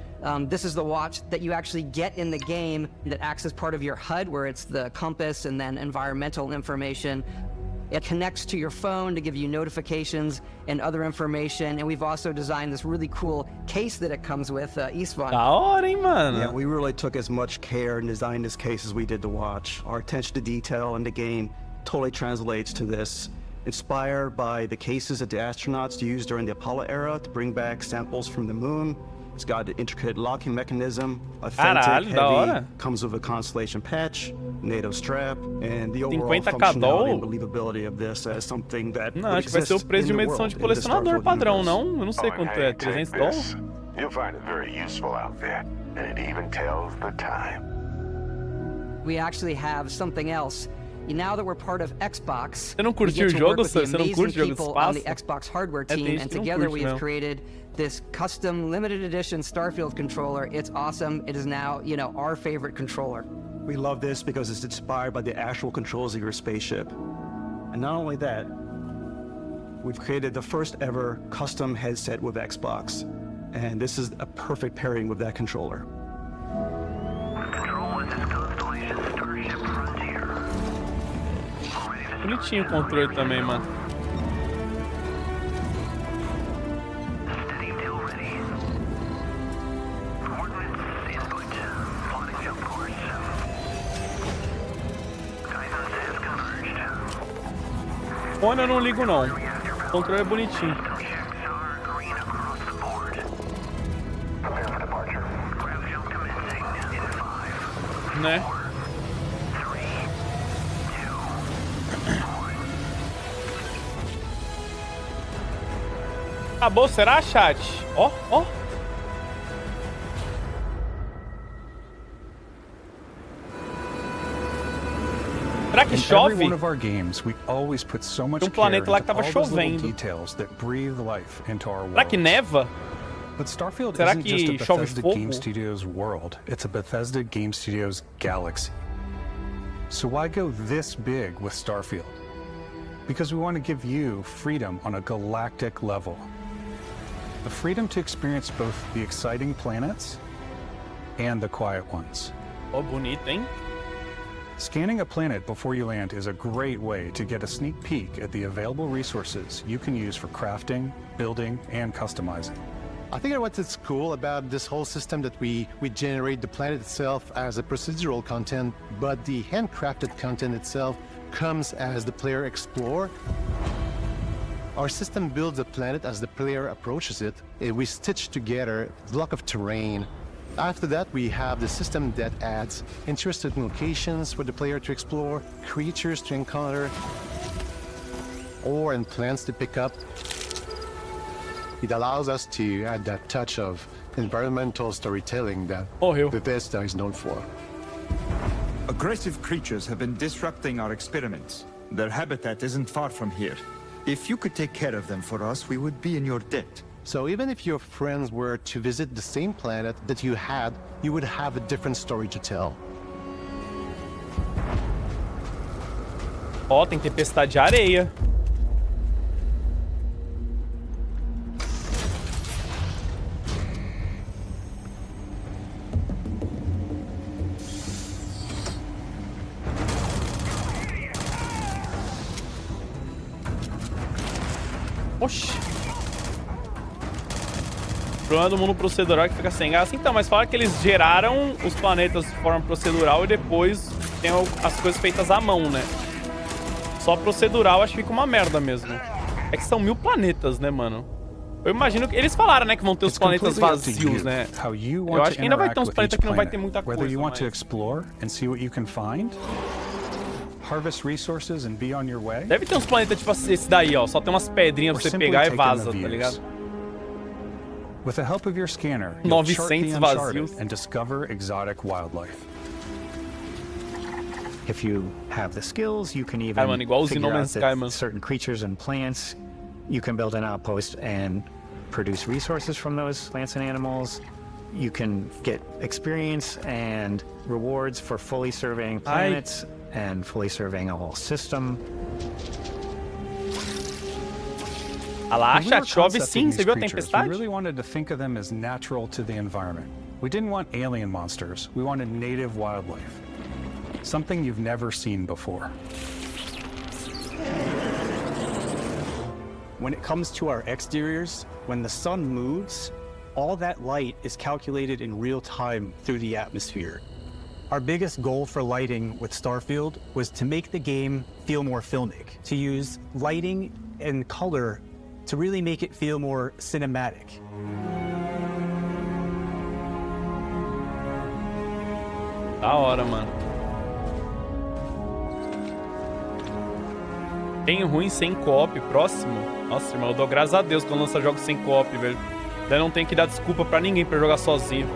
This is the watch that you actually get in the game that acts as part of your HUD, where it's the compass and then environmental information. It connects to your phone to give you notifications and other information. And we've also designed this really cool case that it comes with, Istvan. Da hora, hein, mano? Yeah, we really took as much care in designing this case as we did the watch. Our attention to detail in the game totally translates to this. Inspired by the cases that the astronauts used during the Apollo era to bring back samples from the moon. It's got an intricate locking mechanism, authentic, heavy, comes with a Constellation patch, NATO strap, and the overall functionality and believability of this as something that Não, acho que vai ser o preço de uma edição de colecionador padrão, não? Eu não sei quanto é, 300 dólares? You'll find it very useful out there, and it even tells the time. We actually have something else. Now that we're part of Xbox, Você não curtiu o jogo? Você não curte o jogo do on the espaço? Xbox hardware team, and together we have created this custom limited edition Starfield controller. It's awesome. It is now, you know, our favorite controller. We love this because it's inspired by the actual controls of your spaceship. And not only that, we've created the first ever custom headset with Xbox. And this is a perfect pairing with that controller. Bonitinho o controle também, mano. Fone eu não ligo não. O controle é bonitinho. Né? Acabou, será, chat? Ó, ó. Será que chove? In every one of our games, we always put so much care into all those little details that breathe life into our world. Será que neva? But Starfield Será isn't just a que chove Bethesda fogo? Game Studios world. It's a Bethesda Game Studios galaxy. So why go this big with Starfield? Because we want to give you freedom on a galactic level. The freedom to experience both the exciting planets and the quiet ones. Ó, bonito, hein? Scanning a planet before you land is a great way to get a sneak peek at the available resources you can use for crafting, building, and customizing. I think what's cool about this whole system that we generate the planet itself as a procedural content, but the handcrafted content itself comes as the player explore. Our system builds the planet as the player approaches it. We stitch together a block of terrain. After that, we have the system that adds interesting locations for the player to explore, creatures to encounter, ore and plants to pick up. It allows us to add that touch of environmental storytelling that Bethesda is known for. Aggressive creatures have been disrupting our experiments. Their habitat isn't far from here. If you could take care of them for us, we would be in your debt. So even if your friends were to visit the same planet that you had, you would have a different story to tell. Ó, tem tempestade de areia. Oxi. O problema do mundo procedural é que fica sem graça. Então, mas fala que eles geraram os planetas de forma procedural e depois tem as coisas feitas à mão, né? Só procedural acho que fica uma merda mesmo. É que são 1000 planetas, né, mano? Eu imagino que eles falaram, né, que vão ter os planetas vazios, né? Eu acho que ainda vai ter uns planetas que não vai ter muita coisa. Whether you want to explore and see what you can find, harvest resources and be on your way. Deve ter uns planetas tipo esse daí, ó, só tem umas pedrinhas pra você pegar e vaza, tá ligado? With the help of your scanner, you'll chart the 900 uncharted vazios. and discover exotic wildlife. If you have the skills, you can even Cara, mano, igualzinho figure No out Man's that Sky, mano. certain creatures and plants, you can build an outpost and produce resources from those plants and animals. You can get experience and rewards for fully surveying planets and fully surveying a whole system. Ah lá, When we were chat, chove concepting sim, você these viu a creatures, tempestade? We really wanted to think of them as natural to the environment. We didn't want alien monsters. We wanted native wildlife. Something you've never seen before. When it comes to our exteriors, when the sun moves, all that light is calculated in real time through the atmosphere. Our biggest goal for lighting with Starfield was to make the game feel more filmic, to use lighting and color to really make it feel more cinematic. Da hora, mano. Tem ruim sem co-op próximo? Nossa, irmão, eu dou graças a Deus quando lança jogos sem co-op, velho. Daí não tem que dar desculpa pra ninguém pra jogar sozinho.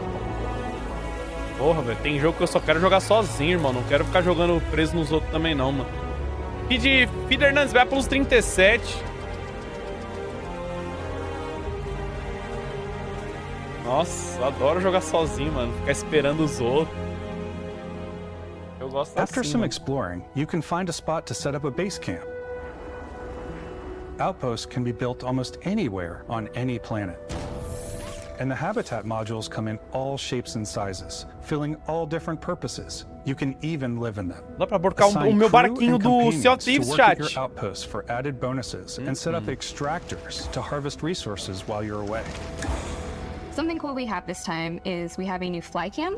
Porra, velho, tem jogo que eu só quero jogar sozinho, irmão. Não quero ficar jogando preso nos outros também, não, mano. Feed Hernandes vai pelos 37. Nossa, eu adoro jogar sozinho, mano. Ficar esperando os outros. Eu gosto After assim, some mano. exploring, you can find a spot to set up a base camp. Outposts can be built almost anywhere on any planet. And the habitat modules come in all shapes and sizes, filling all different purposes. You can even live in them. Dá pra borcar o meu barquinho do Sea of Thieves, to work chat. at your outposts for added bonuses and set up extractors to harvest resources while you're away. Something cool we have this time is we have a new fly cam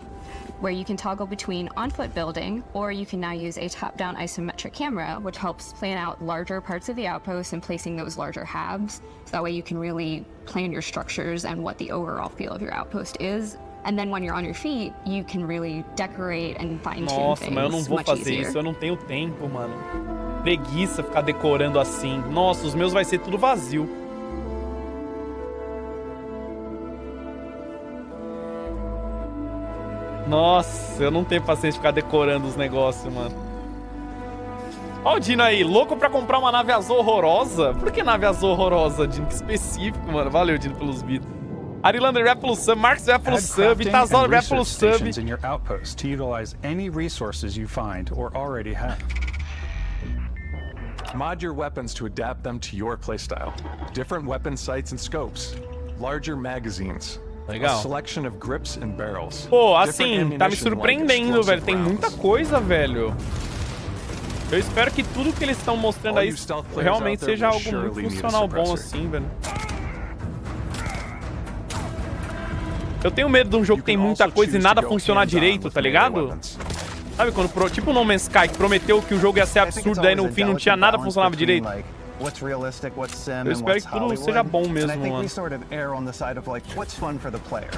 where you can toggle between on-foot building, or you can now use a top-down isometric camera, which helps plan out larger parts of the outpost and placing those larger halves. So that way you can really plan your structures and what the overall feel of your outpost is. And then when you're on your feet, you can really decorate and fine-tune Nossa, things mas eu não vou much fazer easier. isso, eu não tenho tempo, mano. Preguiça ficar decorando assim. Nossa, os meus vai ser tudo vazio. Nossa, eu não tenho paciência de ficar decorando os negócios, mano. Ó o Dino aí, louco pra comprar uma nave azul horrorosa? Por que nave azul horrorosa, Dino? Que específico, mano. Valeu, Dino, pelos vídeos. Arilander vai pelo sub, Marcos vai pelo sub, Itazora vai pelo sub. In your outpost to utilize any resources you find or already have. Mod your weapons to adapt them to your playstyle. Different weapon sights and scopes. Larger magazines. Legal. A selection of grips and barrels. Pô, assim, Different tá me ammunition surpreendendo, like velho. Tem explosive muita rounds. coisa, velho. Eu espero que tudo que eles estão mostrando aí realmente seja algo muito funcional bom assim, velho. Eu tenho medo de um jogo que tem muita coisa e nada funcionar direito, tá ligado? Sabe quando, tipo No Man's Sky, que prometeu que o jogo ia ser absurdo, daí no fim não tinha nada funcionava direito. What's realistic, what's sim, Eu espero que tudo seja bom mesmo, and I think mano. we sort of err on the side of like what's fun for the player.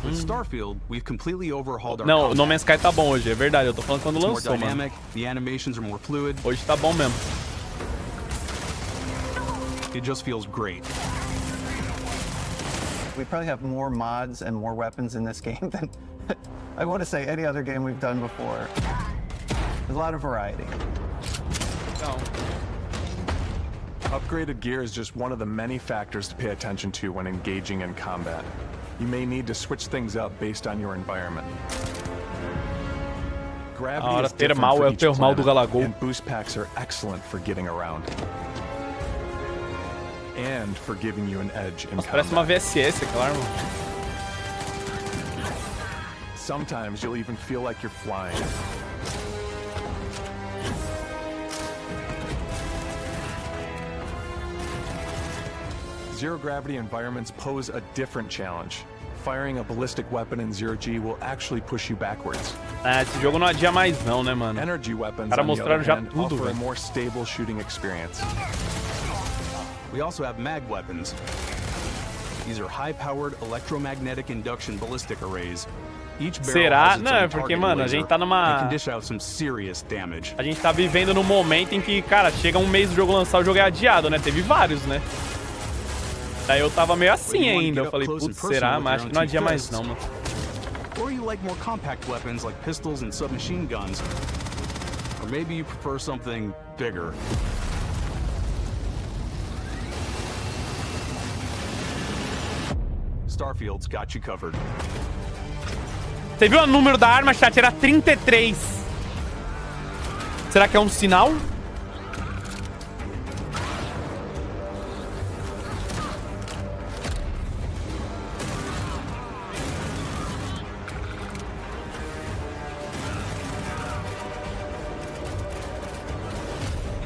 With Starfield, we've completely overhauled our Não, o No Man's Sky tá bom hoje, é verdade. Eu tô falando quando It's more lançou, mano. dynamic, the animations are more fluid. Hoje tá bom mesmo. It just feels great. We probably have more mods and more weapons in this game than I want to say any other game we've done before. There's a lot of variety. Upgraded gear is just one of the many factors to pay attention to when engaging in combat. You may need to switch things up based on your environment. Gravity A hora is different termal for é o each termal do planet, Galagol. and boost packs are excellent for getting around. And for giving you an edge in Nossa, parece uma combat. VSS aquela arma. Sometimes you'll even feel like you're flying. Zero-gravity environments pose a different challenge. firing a ballistic weapon in 0G will actually push you backwards. Esse jogo não adia mais não, né, mano? Energy weapons, Cara, on the mostraram other já hand, tudo, offer a velho. more stable shooting experience. We also have mag weapons. These are high-powered electromagnetic induction ballistic arrays. Each barrel Será? has its Não, own é porque, targeting mano, a laser gente tá and numa... can dish out some serious damage. A gente tá vivendo num momento em que, cara, chega um mês do jogo lançar, o jogo é adiado, né? Teve vários, né? Daí eu tava meio assim ainda. Eu falei, putz, será? Mas acho que não adia mais não, mano. Or you like more compact weapons like pistols and submachine guns. Or maybe you prefer something bigger. Starfield's got you covered. Você viu o número da arma, chat? Era 33. Será que é um sinal?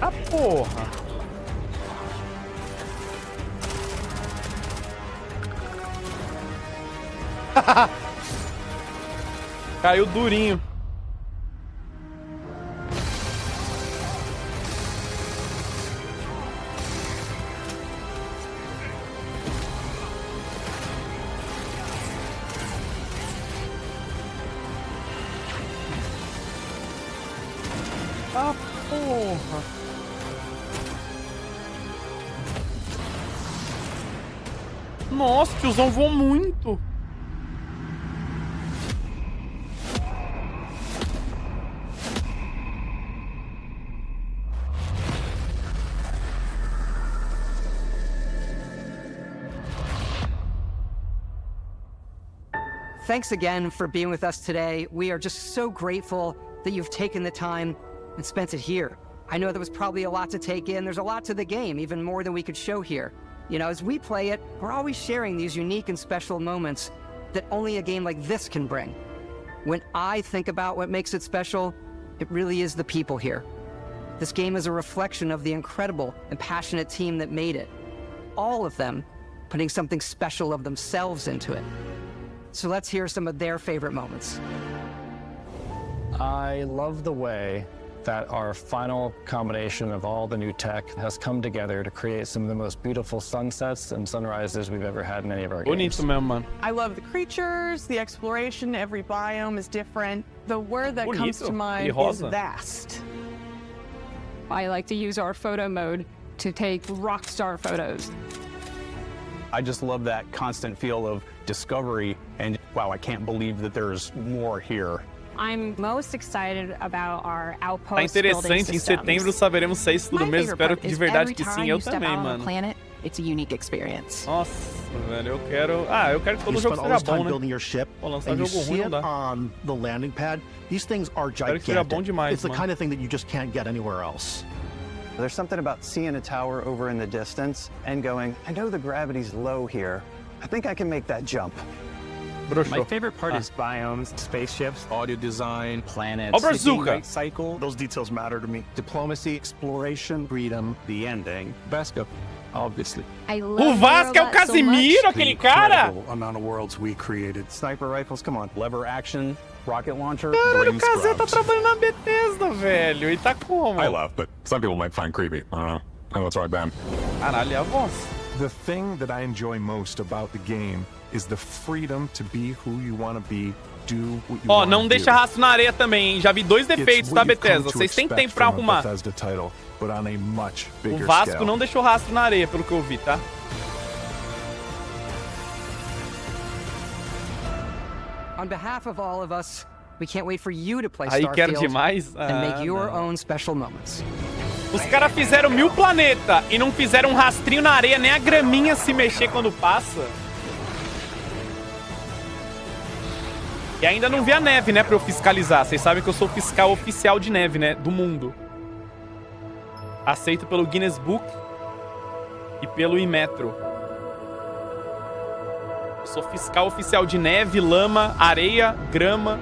Ah, porra. Caiu durinho. Ah, porra. Nossa, o tiozão voou muito. Thanks again for being with us today. We are just so grateful that you've taken the time and spent it here. I know there was probably a lot to take in. There's a lot to the game, even more than we could show here. You know, as we play it, we're always sharing these unique and special moments that only a game like this can bring. When I think about what makes it special, it really is the people here. This game is a reflection of the incredible and passionate team that made it. All of them putting something special of themselves into it. So let's hear some of their favorite moments. I love the way that our final combination of all the new tech has come together to create some of the most beautiful sunsets and sunrises we've ever had in any of our games. Bonito mesmo, mano. I love the creatures, the exploration, every biome is different. The word that comes to mind is vast. I like to use our photo mode to take rock star photos. I just love that constant feel of discovery and wow, I can't believe that there's more here. I'm most excited about our outpost Tá interessante, em setembro saberemos se é isso tudo mesmo. Espero de verdade que sim, eu também, mano. It's a unique experience. Nossa, velho, eu quero... Ah, eu quero que todo jogo seja bom, né? Building your ship, Pô, lançar and you jogo see ruim não it dá. on the landing pad. These things are Quero que seja bom gigantic. demais, It's the mano. kind of thing that you just can't get anywhere else. There's something about seeing a tower over in the distance and going, I know the gravity's low here. I think I can make that jump. My favorite part is biomes, spaceships, audio design, planets. Ó, Brazuca. Light cycle, those details matter to me. Diplomacy, exploration, freedom, the ending. Vasco, obviously. O Vasco é o Casimiro, aquele cara? Incredible amount of worlds we created. Sniper rifles, come on. Lever action, rocket launcher, Cara, o brain Kazé tá scrubs. trabalhando na Bethesda, velho. E tá como? I laugh, but some people might find creepy. I don't know. I know it's right, Ben. Caralho, é a voz. The thing that I enjoy most about the game is the freedom to be who you want to be, do what you Ó, want não to deixa do. rastro na areia também, hein? Já vi dois defeitos, It's tá, what you've come Bethesda? to Vocês têm expect tempo pra from a arrumar. Bethesda title, but on a much O bigger Vasco scale. não deixou rastro na areia, pelo que eu vi, tá? On behalf of all of us, we can't wait for you to play Aí quero Starfield demais. and make your não. own special moments. Os caras fizeram 1000 planetas e não fizeram um rastrinho na areia, nem a graminha se mexer quando passa. E ainda não vi a neve, né, pra eu fiscalizar. Vocês sabem que eu sou o fiscal oficial de neve, né, do mundo. Aceito pelo Guinness Book e pelo Inmetro. Eu sou fiscal oficial de neve, lama, areia, grama.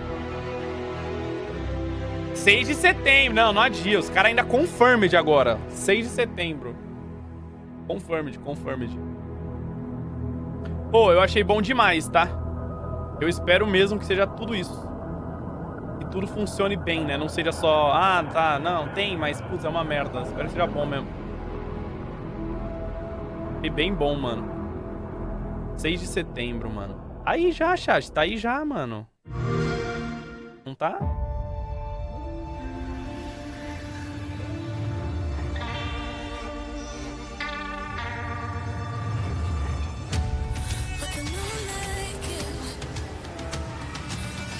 6 de setembro. Não, não adia. Os caras ainda confirmed agora. 6 de setembro. Confirmed. Pô, eu achei bom demais, tá? Eu espero mesmo que seja tudo isso. Que tudo funcione bem, né? Não seja só, ah, tá, não, tem, mas, putz, é uma merda. Espero que seja bom mesmo. Foi bem bom, mano. 6 de setembro, mano. Aí já, chat. Tá aí já, mano. Não tá?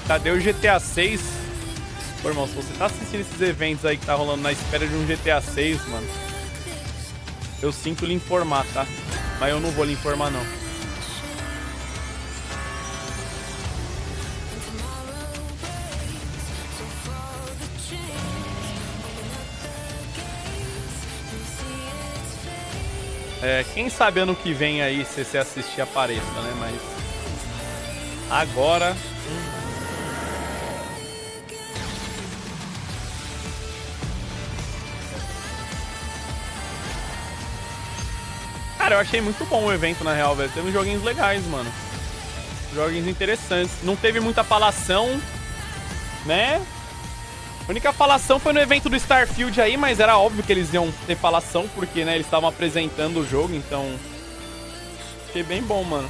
Cadê o GTA 6? Pô, irmão, se você tá assistindo esses eventos aí que tá rolando na espera de um GTA 6, mano, eu sinto lhe informar, tá? Mas eu não vou lhe informar, não. Quem sabe ano que vem aí, se você assistir, apareça, né? Mas agora... Cara, eu achei muito bom o evento, na real, velho. Teve uns joguinhos legais, mano. Joguinhos interessantes. Não teve muita falação, né? A única falação foi no evento do Starfield aí, mas era óbvio que eles iam ter falação, porque, né, eles estavam apresentando o jogo, então... Achei bem bom, mano.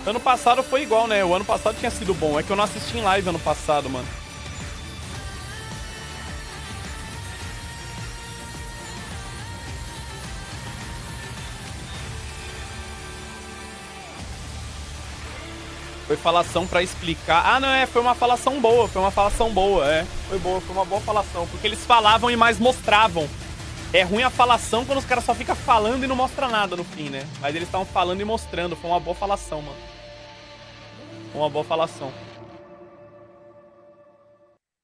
Ano passado foi igual, né? O ano passado tinha sido bom. É que eu não assisti em live ano passado, mano. Foi falação pra explicar. Ah, não, foi uma falação boa. Foi uma falação boa, Foi boa, foi uma boa falação. Porque eles falavam e mais mostravam. É ruim a falação quando os caras só ficam falando e não mostra nada no fim, né? Mas eles estavam falando e mostrando. Foi uma boa falação, mano. Foi uma boa falação.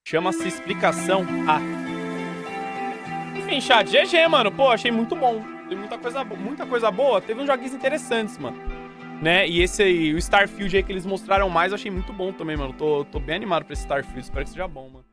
Chama-se explicação A. Enfim, chat, GG, mano. Pô, achei muito bom. Teve muita coisa boa. Teve uns joguinhos interessantes, mano. Né? E esse aí, o Starfield aí que eles mostraram mais, eu achei muito bom também, mano. Tô bem animado pra esse Starfield. Espero que seja bom, mano.